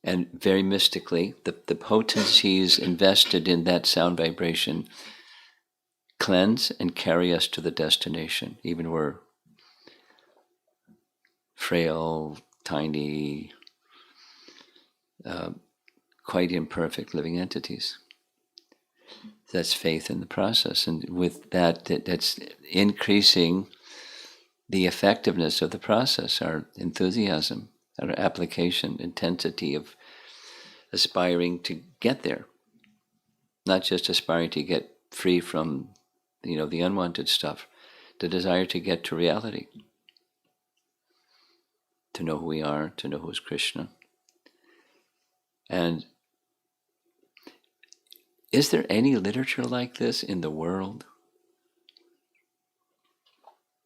And very mystically, the potencies invested in that sound vibration cleanse and carry us to the destination, even we're frail, tiny, quite imperfect living entities. That's faith in the process. And with that's increasing the effectiveness of the process, our enthusiasm, our application, intensity of aspiring to get there. Not just aspiring to get free from, the unwanted stuff, the desire to get to reality, to know who we are, to know who is Krishna. And is there any literature like this in the world?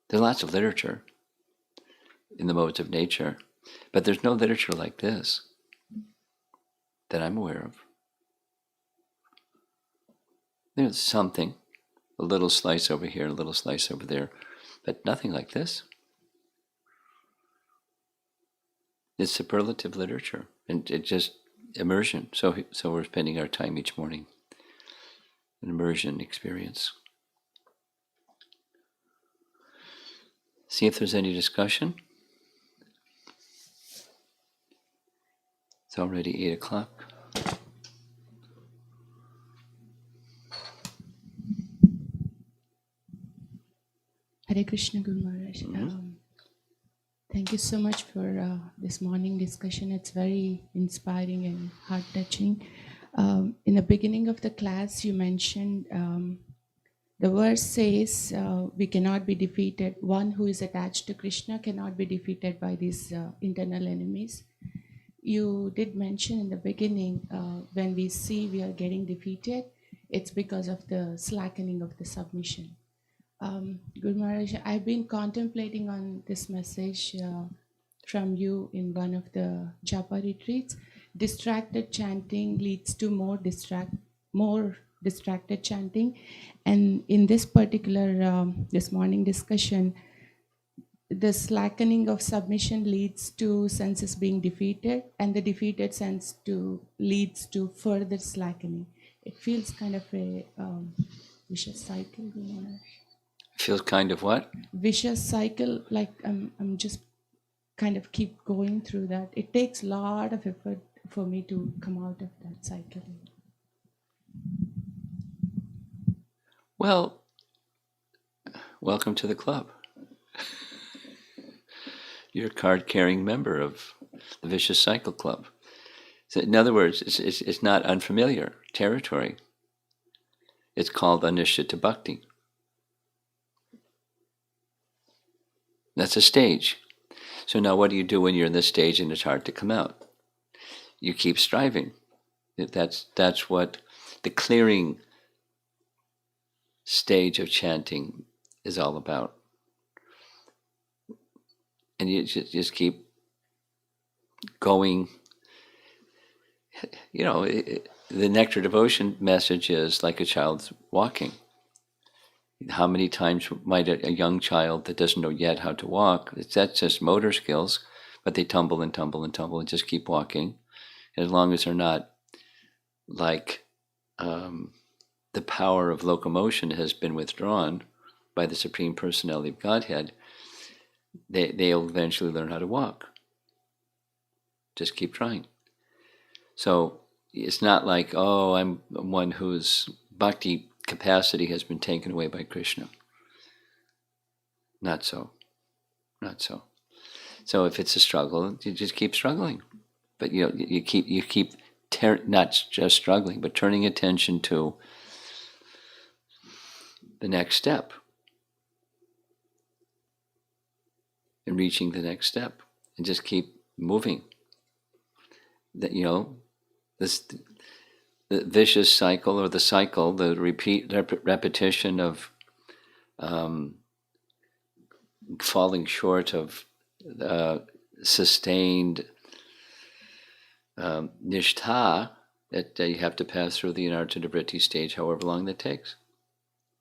There's lots of literature in the modes of nature, but there's no literature like this that I'm aware of. There's something, a little slice over here, a little slice over there, but nothing like this. It's superlative literature, and it just immersion. So we're spending our time each morning, an immersion experience. See if there's any discussion. It's already 8 o'clock. Hare Krishna, Guru Maharaj. Thank you so much for this morning discussion. It's very inspiring and heart-touching. In the beginning of the class, you mentioned the verse says we cannot be defeated. One who is attached to Krishna cannot be defeated by these internal enemies. You did mention in the beginning when we see we are getting defeated, it's because of the slackening of the submission. Guru Maharaj, I've been contemplating on this message from you in one of the Japa retreats. Distracted chanting leads to more distracted chanting. And in this particular, this morning discussion, the slackening of submission leads to senses being defeated, and the defeated sense leads to further slackening. It feels kind of a vicious cycle, Guru Maharaj. Feels kind of what? Vicious cycle, like I'm just kind of keep going through that. It takes a lot of effort for me to come out of that cycle. Well, welcome to the club. You're a card-carrying member of the Vicious Cycle Club. So in other words, it's not unfamiliar territory. It's called Anishita Bhakti. That's a stage. So now what do you do when you're in this stage and it's hard to come out? You keep striving. That's what the clearing stage of chanting is all about. And you just keep going. The Nectar Devotion message is like a child's walking. How many times might a young child that doesn't know yet how to walk, that's just motor skills, but they tumble and tumble and tumble and just keep walking. And as long as they're not like the power of locomotion has been withdrawn by the Supreme Personality of Godhead, they'll eventually learn how to walk. Just keep trying. So it's not like, I'm one whose bhakti capacity has been taken away by Krishna. Not so. So if it's a struggle, you just keep struggling. But you keep not just struggling, but turning attention to the next step. and reaching the next step, and just keep moving. That this the vicious cycle, or the cycle, the repetition of falling short of sustained nishtha, that you have to pass through the anartha-nivritti stage, however long that takes.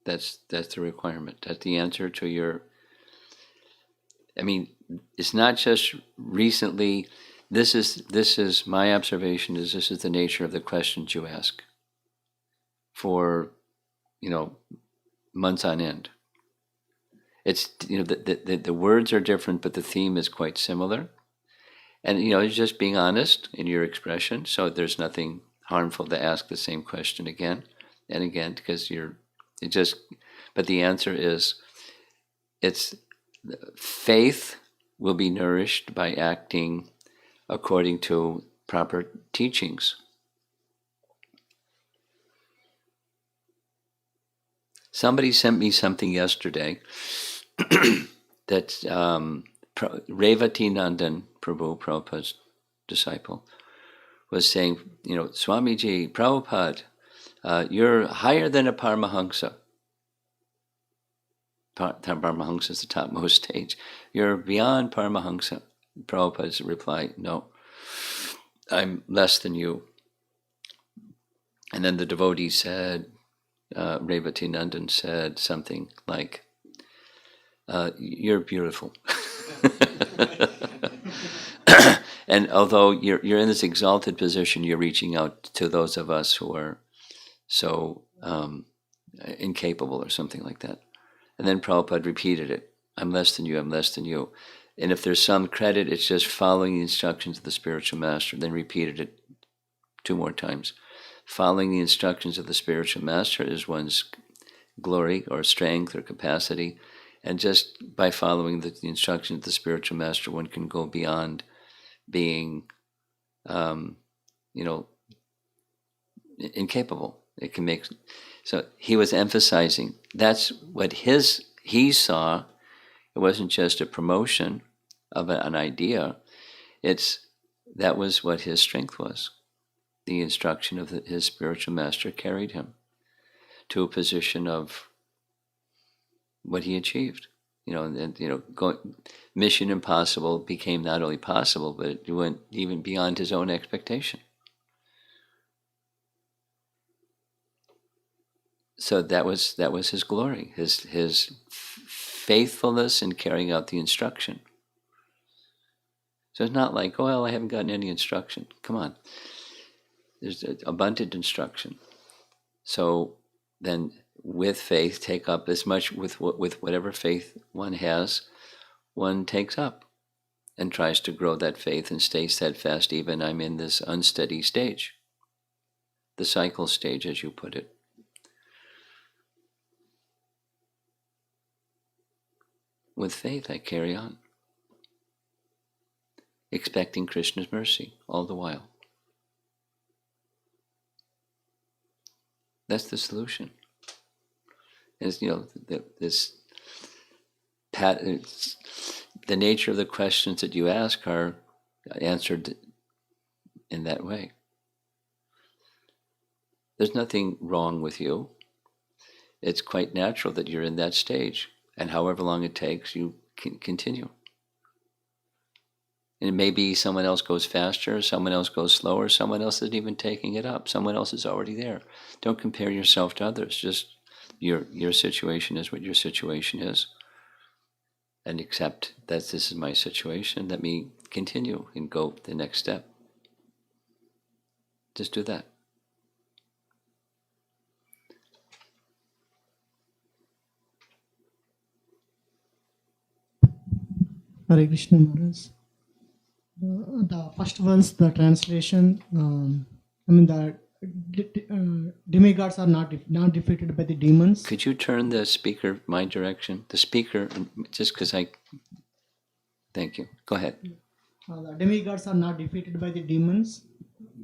That's the requirement. That's the answer to your. I mean, it's not just recently. This is my observation. This is the nature of the questions you ask for, months on end. It's the words are different, but the theme is quite similar. And it's just being honest in your expression. So there's nothing harmful to ask the same question again and again, because but the answer is, it's faith will be nourished by acting according to proper teachings. Somebody sent me something yesterday that Revati Nandan Prabhu, Prabhupada's disciple, was saying, Swamiji, Prabhupada, you're higher than a Paramahansa. Paramahansa is the topmost stage. You're beyond Paramahansa. Prabhupada's reply, no, I'm less than you. And then the devotee said, Revati Nandan said something like, you're beautiful. And although you're in this exalted position, you're reaching out to those of us who are so incapable, or something like that. And then Prabhupada repeated it. I'm less than you, I'm less than you. And if there's some credit, it's just following the instructions of the spiritual master. Then repeated it 2 more times. Following the instructions of the spiritual master is one's glory or strength or capacity. And just by following the instructions of the spiritual master, one can go beyond being, incapable. It can make. So he was emphasizing that's what he saw. It wasn't just a promotion of an idea. That was what his strength was. The instruction of his spiritual master carried him to a position of what he achieved. Mission impossible became not only possible, but it went even beyond his own expectation. So that was his glory, his faithfulness in carrying out the instruction. So it's not like, well, I haven't gotten any instruction. Come on. There's abundant instruction. So then with faith, take up as much with whatever faith one has, one takes up and tries to grow that faith and stay steadfast, even I'm in this unsteady stage, the cycle stage, as you put it. With faith, I carry on, expecting Krishna's mercy all the while. That's the solution. As the nature of the questions that you ask are answered in that way. There's nothing wrong with you. It's quite natural that you're in that stage, and however long it takes, you can continue. And maybe someone else goes faster, someone else goes slower, someone else isn't even taking it up, someone else is already there. Don't compare yourself to others. Just your situation is what your situation is, and accept that this is my situation. Let me continue and go the next step. Just do that. Hare Krishna Maharaj. The first one's the translation. The demigods are not defeated by the demons. Could you turn the speaker my direction? The speaker, just because Thank you. Go ahead. The demigods are not defeated by the demons.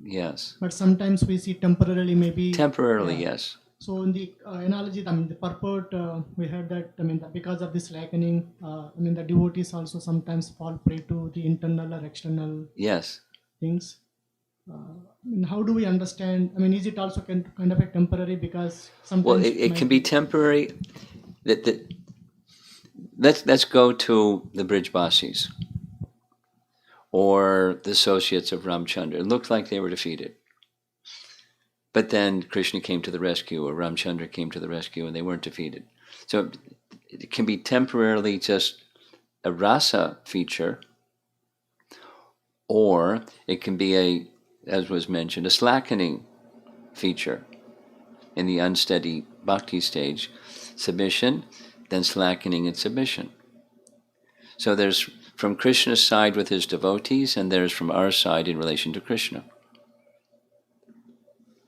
Yes. But sometimes we see temporarily, maybe. Temporarily, yes. So in the analogy, I mean the purport, we heard that, I mean that because of this slackening, I mean the devotees also sometimes fall prey to the internal or external Yes. things. I mean, how do we understand? I mean, is it also kind of a temporary, because Well, sometimes it can might be be. temporary. That let's go to the Brijbasis or the associates of Ramchandra. It looked like they were defeated. But then Krishna came to the rescue, or Ramchandra came to the rescue, and they weren't defeated. So it can be temporarily just a rasa feature, or it can be as was mentioned, a slackening feature in the unsteady bhakti stage. Submission, then slackening and submission. So there's from Krishna's side with his devotees, and there's from our side in relation to Krishna.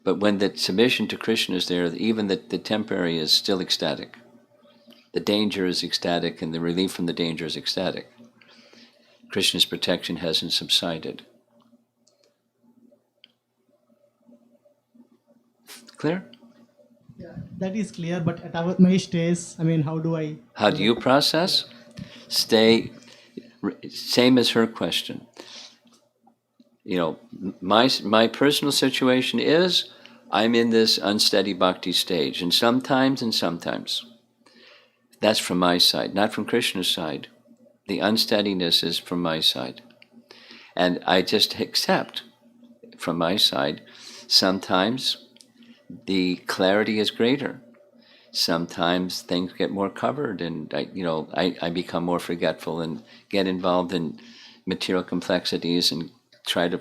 But when the submission to Krishna is there, even the temporary is still ecstatic. The danger is ecstatic, and the relief from the danger is ecstatic. Krishna's protection hasn't subsided. Clear? Yeah, that is clear. But at my stage, I mean, how do I? How do you process? Stay, same as her question. You know, my personal situation is I'm in this unsteady bhakti stage, and sometimes. That's from my side, not from Krishna's side. The unsteadiness is from my side. And I just accept from my side. Sometimes the clarity is greater. Sometimes things get more covered, and I become more forgetful and get involved in material complexities and try to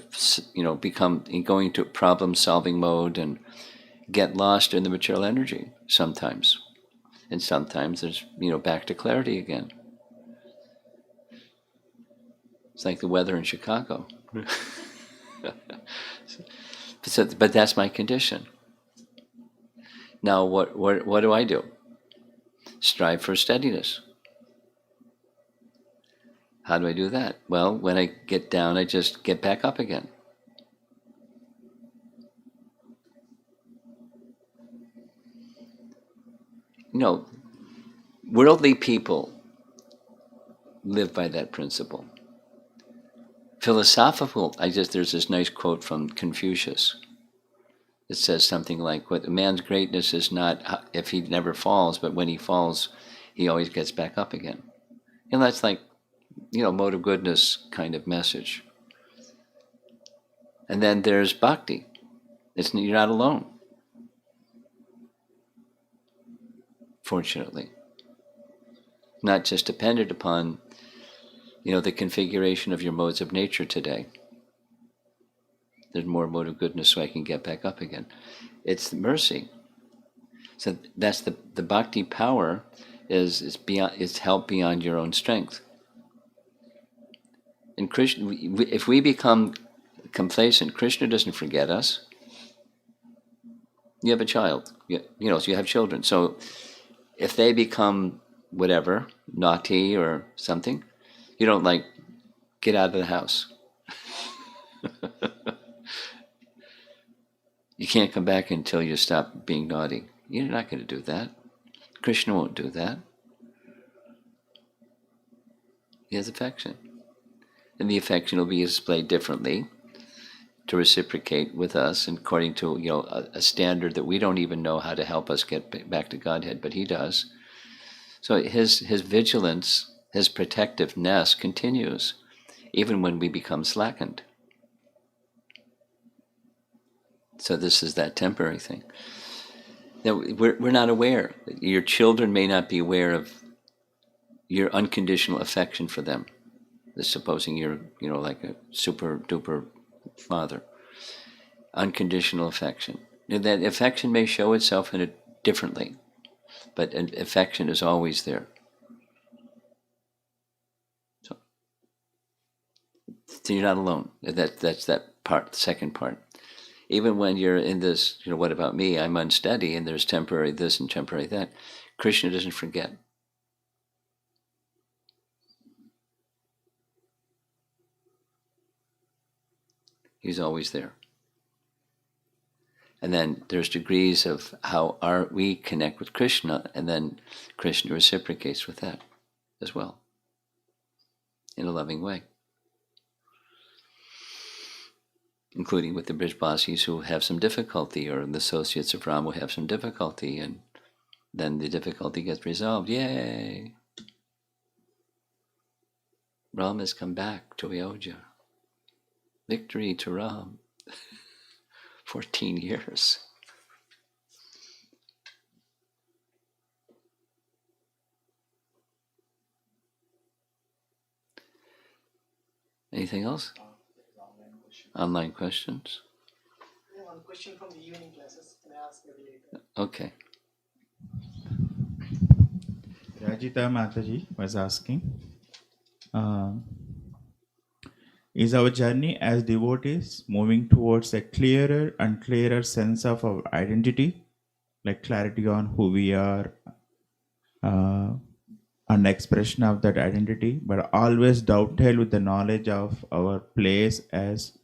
become going to problem-solving mode and get lost in the material energy sometimes. And sometimes there's back to clarity again. It's like the weather in Chicago. But that's my condition. Now, what do I do? Strive for steadiness. How do I do that? Well, when I get down, I just get back up again. Worldly people live by that principle. Philosophical, there's this nice quote from Confucius. It says something like, "What a man's greatness is not if he never falls, but when he falls, he always gets back up again." And that's like, mode of goodness kind of message. And then there's bhakti. You're not alone, fortunately. Not just dependent upon, the configuration of your modes of nature today. There's more mode of goodness so I can get back up again. It's mercy. So that's the bhakti power is beyond. It's help beyond your own strength. And Krishna, if we become complacent, Krishna doesn't forget us. You have a child, so you have children. So if they become whatever, naughty or something, you don't get out of the house. You can't come back until you stop being naughty. You're not going to do that. Krishna won't do that. He has affection. And the affection will be displayed differently to reciprocate with us, and according to a standard that we don't even know how to help us get back to Godhead, but he does. So his vigilance, his protectiveness continues, even when we become slackened. So this is that temporary thing. Now, we're not aware. Your children may not be aware of your unconditional affection for them. Supposing you're, like a super duper father. Unconditional affection. And that affection may show itself in it differently, but affection is always there. So you're not alone. That's that part, the second part. Even when you're in this, what about me? I'm unsteady, and there's temporary this and temporary that. Krishna doesn't forget. He's always there. And then there's degrees of how we connect with Krishna, and then Krishna reciprocates with that as well, in a loving way. Including with the Brijbasis who have some difficulty, or the associates of Ram who have some difficulty, and then the difficulty gets resolved. Yay! Ram has come back to Ayodhya. Victory to Ram. 14 years. Anything else? Online questions? One question from the evening classes. Can I ask maybe later? Okay. Rajita Mataji was asking, is our journey as devotees moving towards a clearer and clearer sense of our identity, like clarity on who we are, and expression of that identity, but always dovetail with the knowledge of our place as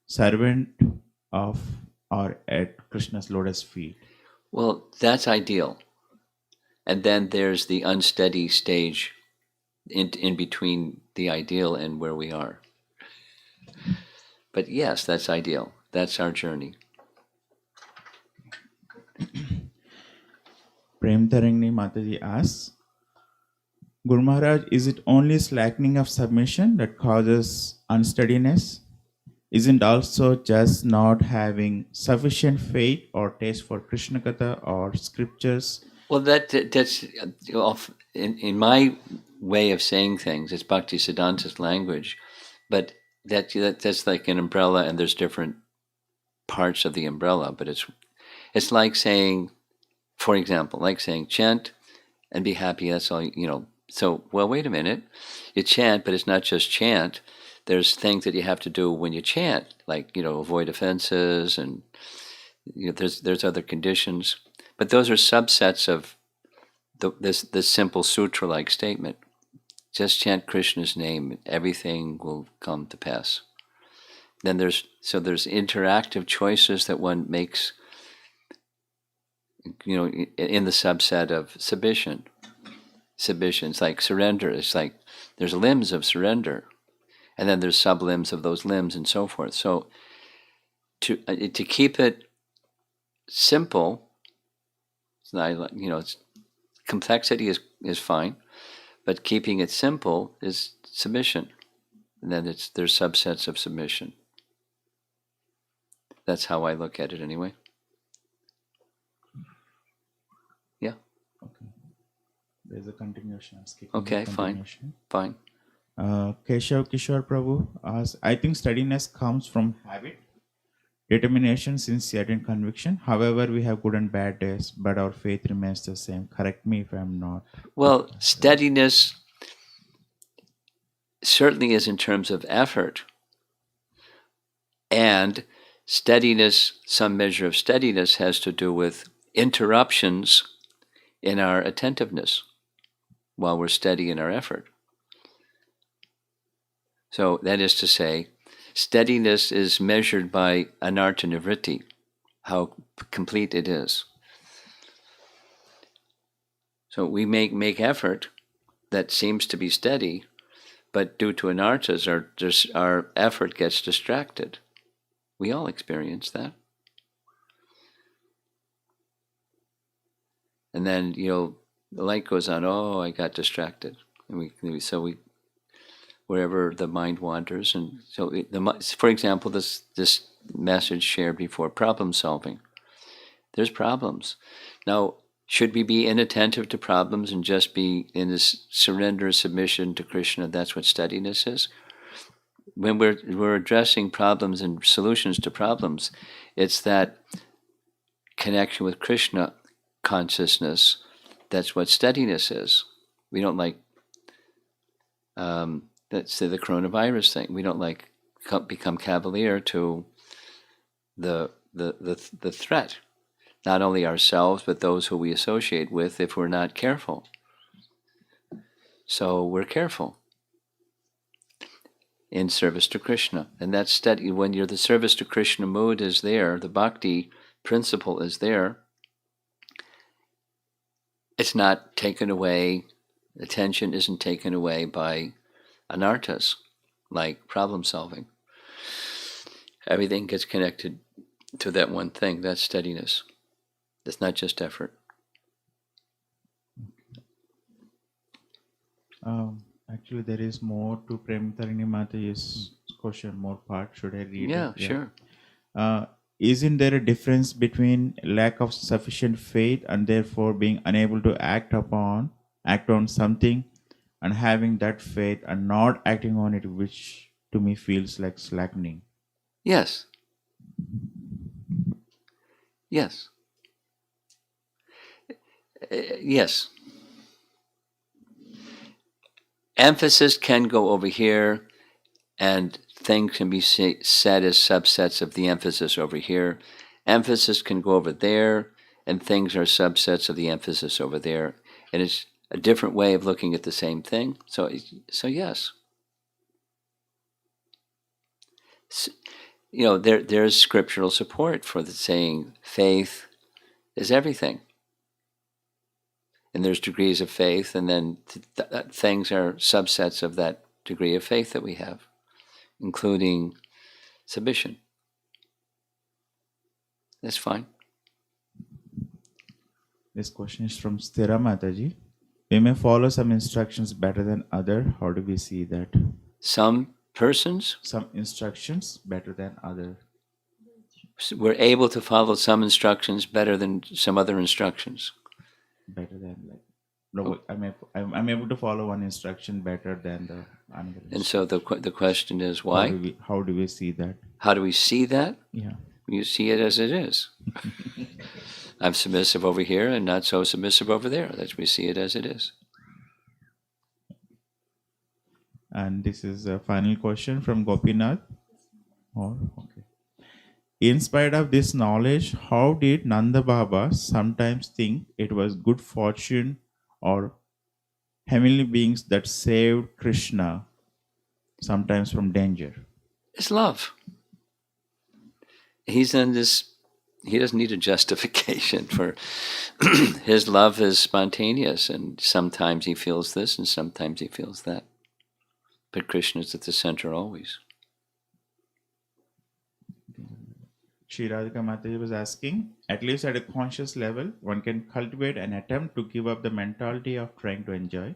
servant of or at Krishna's lotus feet? Well, that's ideal. And then there's the unsteady stage in between the ideal and where we are. But yes, that's ideal. That's our journey. Prem Tarangni Mataji asks, Guru Maharaj, is it only slackening of submission that causes unsteadiness? Isn't also just not having sufficient faith or taste for Krishna Katha or scriptures? Well, that's in my way of saying things. It's Bhakti Siddhanta's language, but that's like an umbrella, and there's different parts of the umbrella. But it's like saying, for example, like saying chant and be happy. That's all, So, well, wait a minute. You chant, but it's not just chant. There's things that you have to do when you chant, like, avoid offenses, and there's other conditions. But those are subsets of this simple sutra-like statement. Just chant Krishna's name, everything will come to pass. Then there's interactive choices that one makes, in the subset of submission. Submission's like surrender. It's like there's limbs of surrender, and then there's sublimbs of those limbs, and so forth. So to keep it simple, it's complexity is fine, but keeping it simple is submission, and then there's subsets of submission. That's how I look at it, anyway. Yeah. Okay. There's a continuation. Okay, fine. Keshav Kishore Prabhu asks, I think steadiness comes from habit, determination, sincerity, and conviction. However, we have good and bad days, but our faith remains the same. Correct me if I'm not. Well, steadiness certainly is in terms of effort, and steadiness, some measure of steadiness, has to do with interruptions in our attentiveness while we're steady in our effort. So that is to say, steadiness is measured by anartha nivritti, how complete it is. So we make effort that seems to be steady, but due to anarthas, our effort gets distracted. We all experience that. And then, the light goes on, oh, I got distracted. And we wherever the mind wanders. And so, for example, this message shared before, problem solving. There's problems. Now, should we be inattentive to problems and just be in this surrender, submission to Krishna? That's what steadiness is. When we're addressing problems and solutions to problems, it's that connection with Krishna consciousness. That's what steadiness is. We don't like, let's say, the coronavirus thing. We don't like become cavalier to the threat. Not only ourselves, but those who we associate with, if we're not careful. So we're careful in service to Krishna. And that's steady. When the service to Krishna mood is there, the bhakti principle is there, it's not taken away, attention isn't taken away by anarthas, like problem solving. Everything gets connected to that one thing, that's steadiness. It's not just effort. Actually, there is more to Premtarini Mataji's question, more part. Should I read Yeah, it? sure. Isn't there a difference between lack of sufficient faith and therefore being unable to act on something, and having that faith and not acting on it, which to me feels like slackening? Yes. Yes. Yes. Emphasis can go over here, and things can be said as subsets of the emphasis over here. Emphasis can go over there, and things are subsets of the emphasis over there. And it's a different way of looking at the same thing. So yes. There's scriptural support for the saying faith is everything. And there's degrees of faith, and then things are subsets of that degree of faith that we have, including submission. That's fine. This question is from Sthira Mataji. We may follow some instructions better than other. How do we see that? Some persons, Some instructions better than other. we're able to follow some instructions better than some other instructions. Better than I'm able to follow one instruction better than the another. And so the question is why? How do we see that? How do we see that? Yeah. You see it as it is. I'm submissive over here and not so submissive over there. We see it as it is. And this is a final question from Gopinath. Okay. In spite of this knowledge, how did Nanda Baba sometimes think it was good fortune or heavenly beings that saved Krishna sometimes from danger? It's love. He's in this. He doesn't need a justification for his love is spontaneous, and sometimes he feels this and sometimes he feels that. But Krishna is at the center always. Shri Radhika Mataji was asking, at least at a conscious level, one can cultivate an attempt to give up the mentality of trying to enjoy.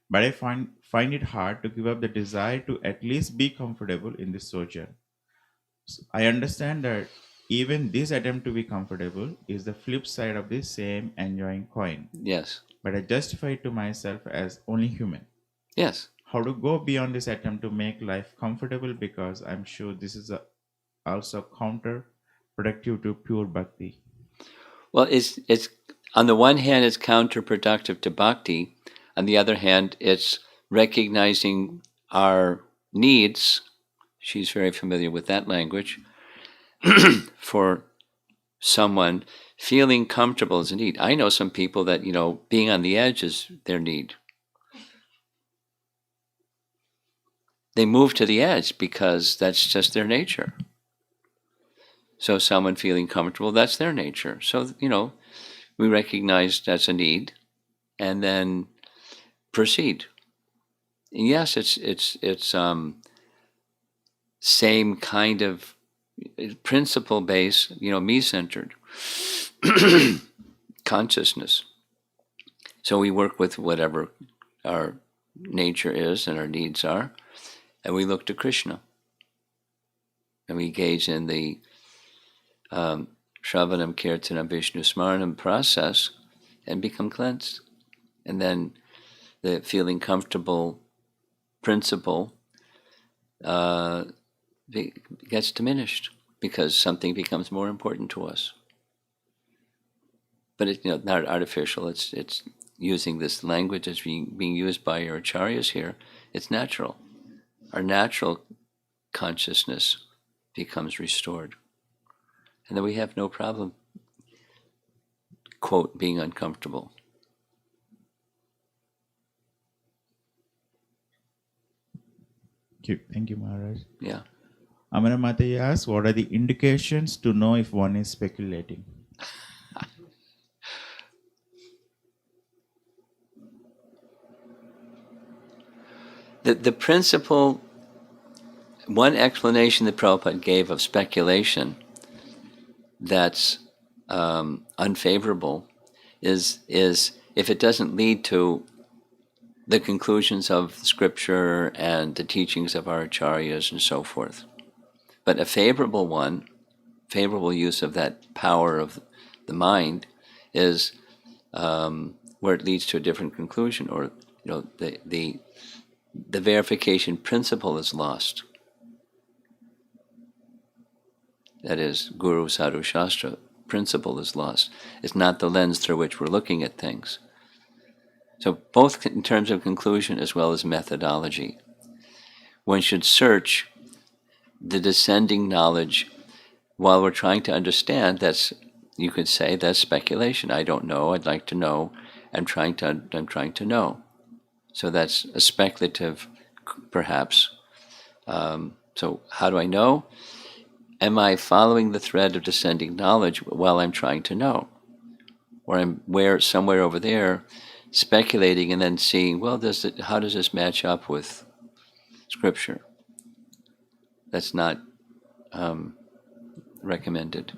But I find it hard to give up the desire to at least be comfortable in this sojourn. So I understand that even this attempt to be comfortable is the flip side of the same enjoying coin. Yes. But I justify it to myself as only human. Yes. How to go beyond this attempt to make life comfortable, because I'm sure this is also counterproductive to pure bhakti. Well, it's on the one hand, it's counterproductive to bhakti. On the other hand, it's recognizing our needs. She's very familiar with that language. For someone, feeling comfortable is a need. I know some people that, being on the edge is their need. They move to the edge because that's just their nature. So someone feeling comfortable, that's their nature. So, we recognize that's a need and then proceed. And yes, it's same kind of principle based, me-centered consciousness. So we work with whatever our nature is and our needs are, and we look to Krishna. And we engage in the Shravanam, Kirtanam, Vishnu Smaranam process and become cleansed. And then the feeling comfortable principle gets diminished because something becomes more important to us. But it's not artificial. It's using this language that's being used by your acharyas here. It's natural. Our natural consciousness becomes restored. And then we have no problem, quote, being uncomfortable. Thank you, Maharaj. Yeah. Amara Mataji asks, what are the indications to know if one is speculating? The principle, one explanation that Prabhupada gave of speculation that's unfavorable is if it doesn't lead to the conclusions of Scripture and the teachings of our acharyas and so forth. But a favorable one, favorable use of that power of the mind is where it leads to a different conclusion, or the verification principle is lost. That is, Guru Sadhu Shastra principle is lost. It's not the lens through which we're looking at things. So both in terms of conclusion as well as methodology, one should search the descending knowledge while we're trying to understand. That's, you could say, that's speculation. I don't know. I'd like to know. I'm trying to know. So that's a speculative, perhaps. So how do I know? Am I following the thread of descending knowledge while I'm trying to know? Or I'm somewhere over there speculating and then seeing, well, how does this match up with Scripture? That's not recommended.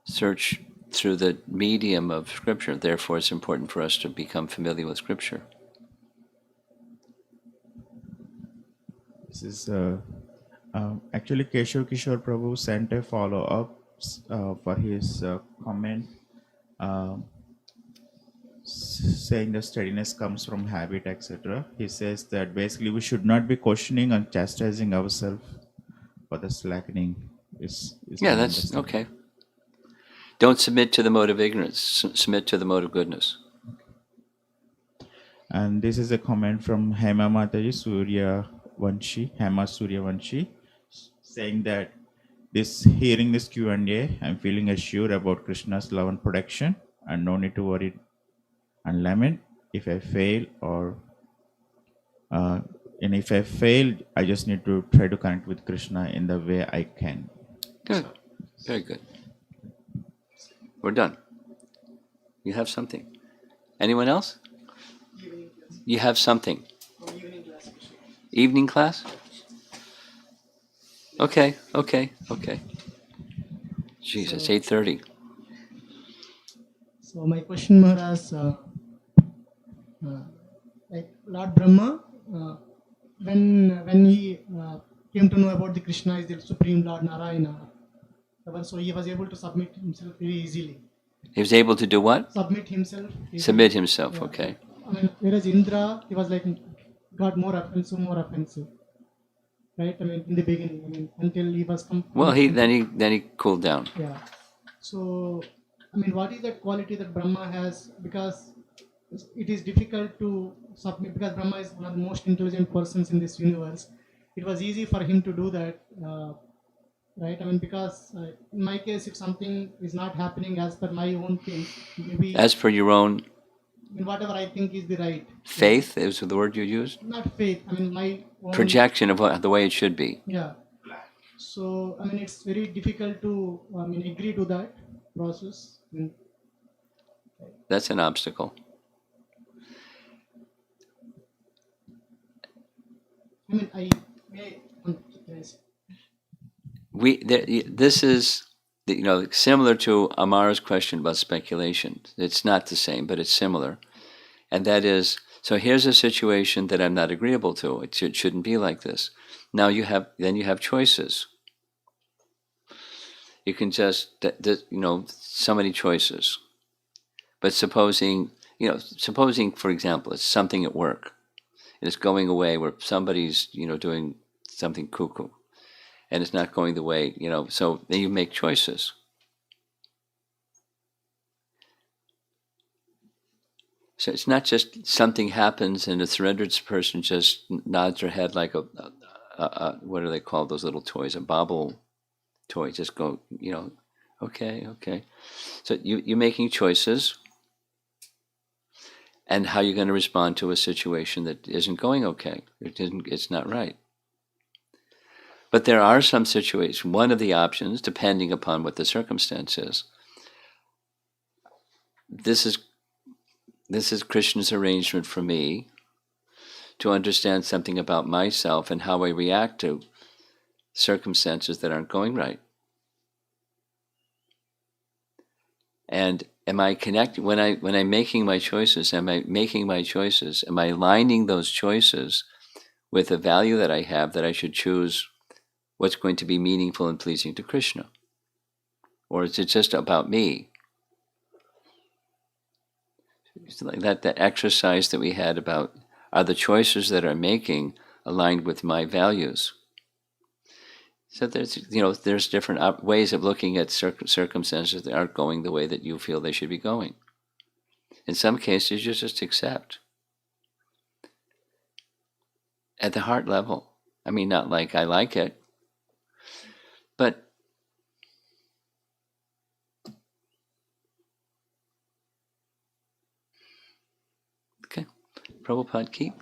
Search through the medium of Scripture. Therefore, it's important for us to become familiar with Scripture. This is actually Keshav Kishore Prabhu sent a follow-up for his comment, saying that steadiness comes from habit, etc. He says that basically we should not be questioning and chastising ourselves for the slackening. Yeah, that's okay. Don't submit to the mode of ignorance. Submit to the mode of goodness. And this is a comment from Hema Mataji Hema Surya Vanshi, saying that hearing this Q&A, I'm feeling assured about Krishna's love and protection, and no need to worry and lament if I fail, and if I fail, I just need to try to connect with Krishna in the way I can. Good. Very good. We're done. You have something. Anyone else? You have something. Evening class? Okay. Jeez, it's 8:30. So my question, Maharaj, like Lord Brahma, when he came to know about the Krishna is the Supreme Lord Narayana, so he was able to submit himself very easily. He was able to do what? Submit himself. Submit himself, Yeah. okay. I mean, whereas Indra, he was like, got more offensive. Right? I mean, in the beginning, until he was... Well, then he cooled down. Yeah. So, I mean, what is that quality that Brahma has? Because it is difficult to submit, because Brahma is one of the most intelligent persons in this universe. It was easy for him to do that, right? I mean, because in my case, if something is not happening as per my own thing, maybe... As per your own... whatever I think is the right. Faith is the word you used? Not faith, I mean, my own... Projection of the way it should be. Yeah. So, I mean, it's very difficult to, agree to that process. That's an obstacle. I mean, I may... This is, similar to Amara's question about speculation. It's not the same, but it's similar. And that is, so here's a situation that I'm not agreeable to. It shouldn't be like this. Now you have choices. You can just, so many choices. But supposing, for example, it's something at work, and it's going away where somebody's, doing something cuckoo, and it's not going the way, so then you make choices. So it's not just something happens and a surrendered person just nods their head like a what do they call those little toys? A bobble toy. Just go, okay. So you're making choices, and how you're going to respond to a situation that isn't going okay. It's not right. But there are some situations, one of the options, depending upon what the circumstance is, this is Krishna's arrangement for me to understand something about myself and how I react to circumstances that aren't going right. And am I connecting when I'm making my choices? Am I aligning those choices with a value that I have, that I should choose what's going to be meaningful and pleasing to Krishna? Or is it just about me? It's like that exercise that we had about, are the choices that I'm making aligned with my values? So there's different ways of looking at circumstances that aren't going the way that you feel they should be going. In some cases, you just accept at the heart level. I mean, not like I like it, but okay. Prabhupada, keep.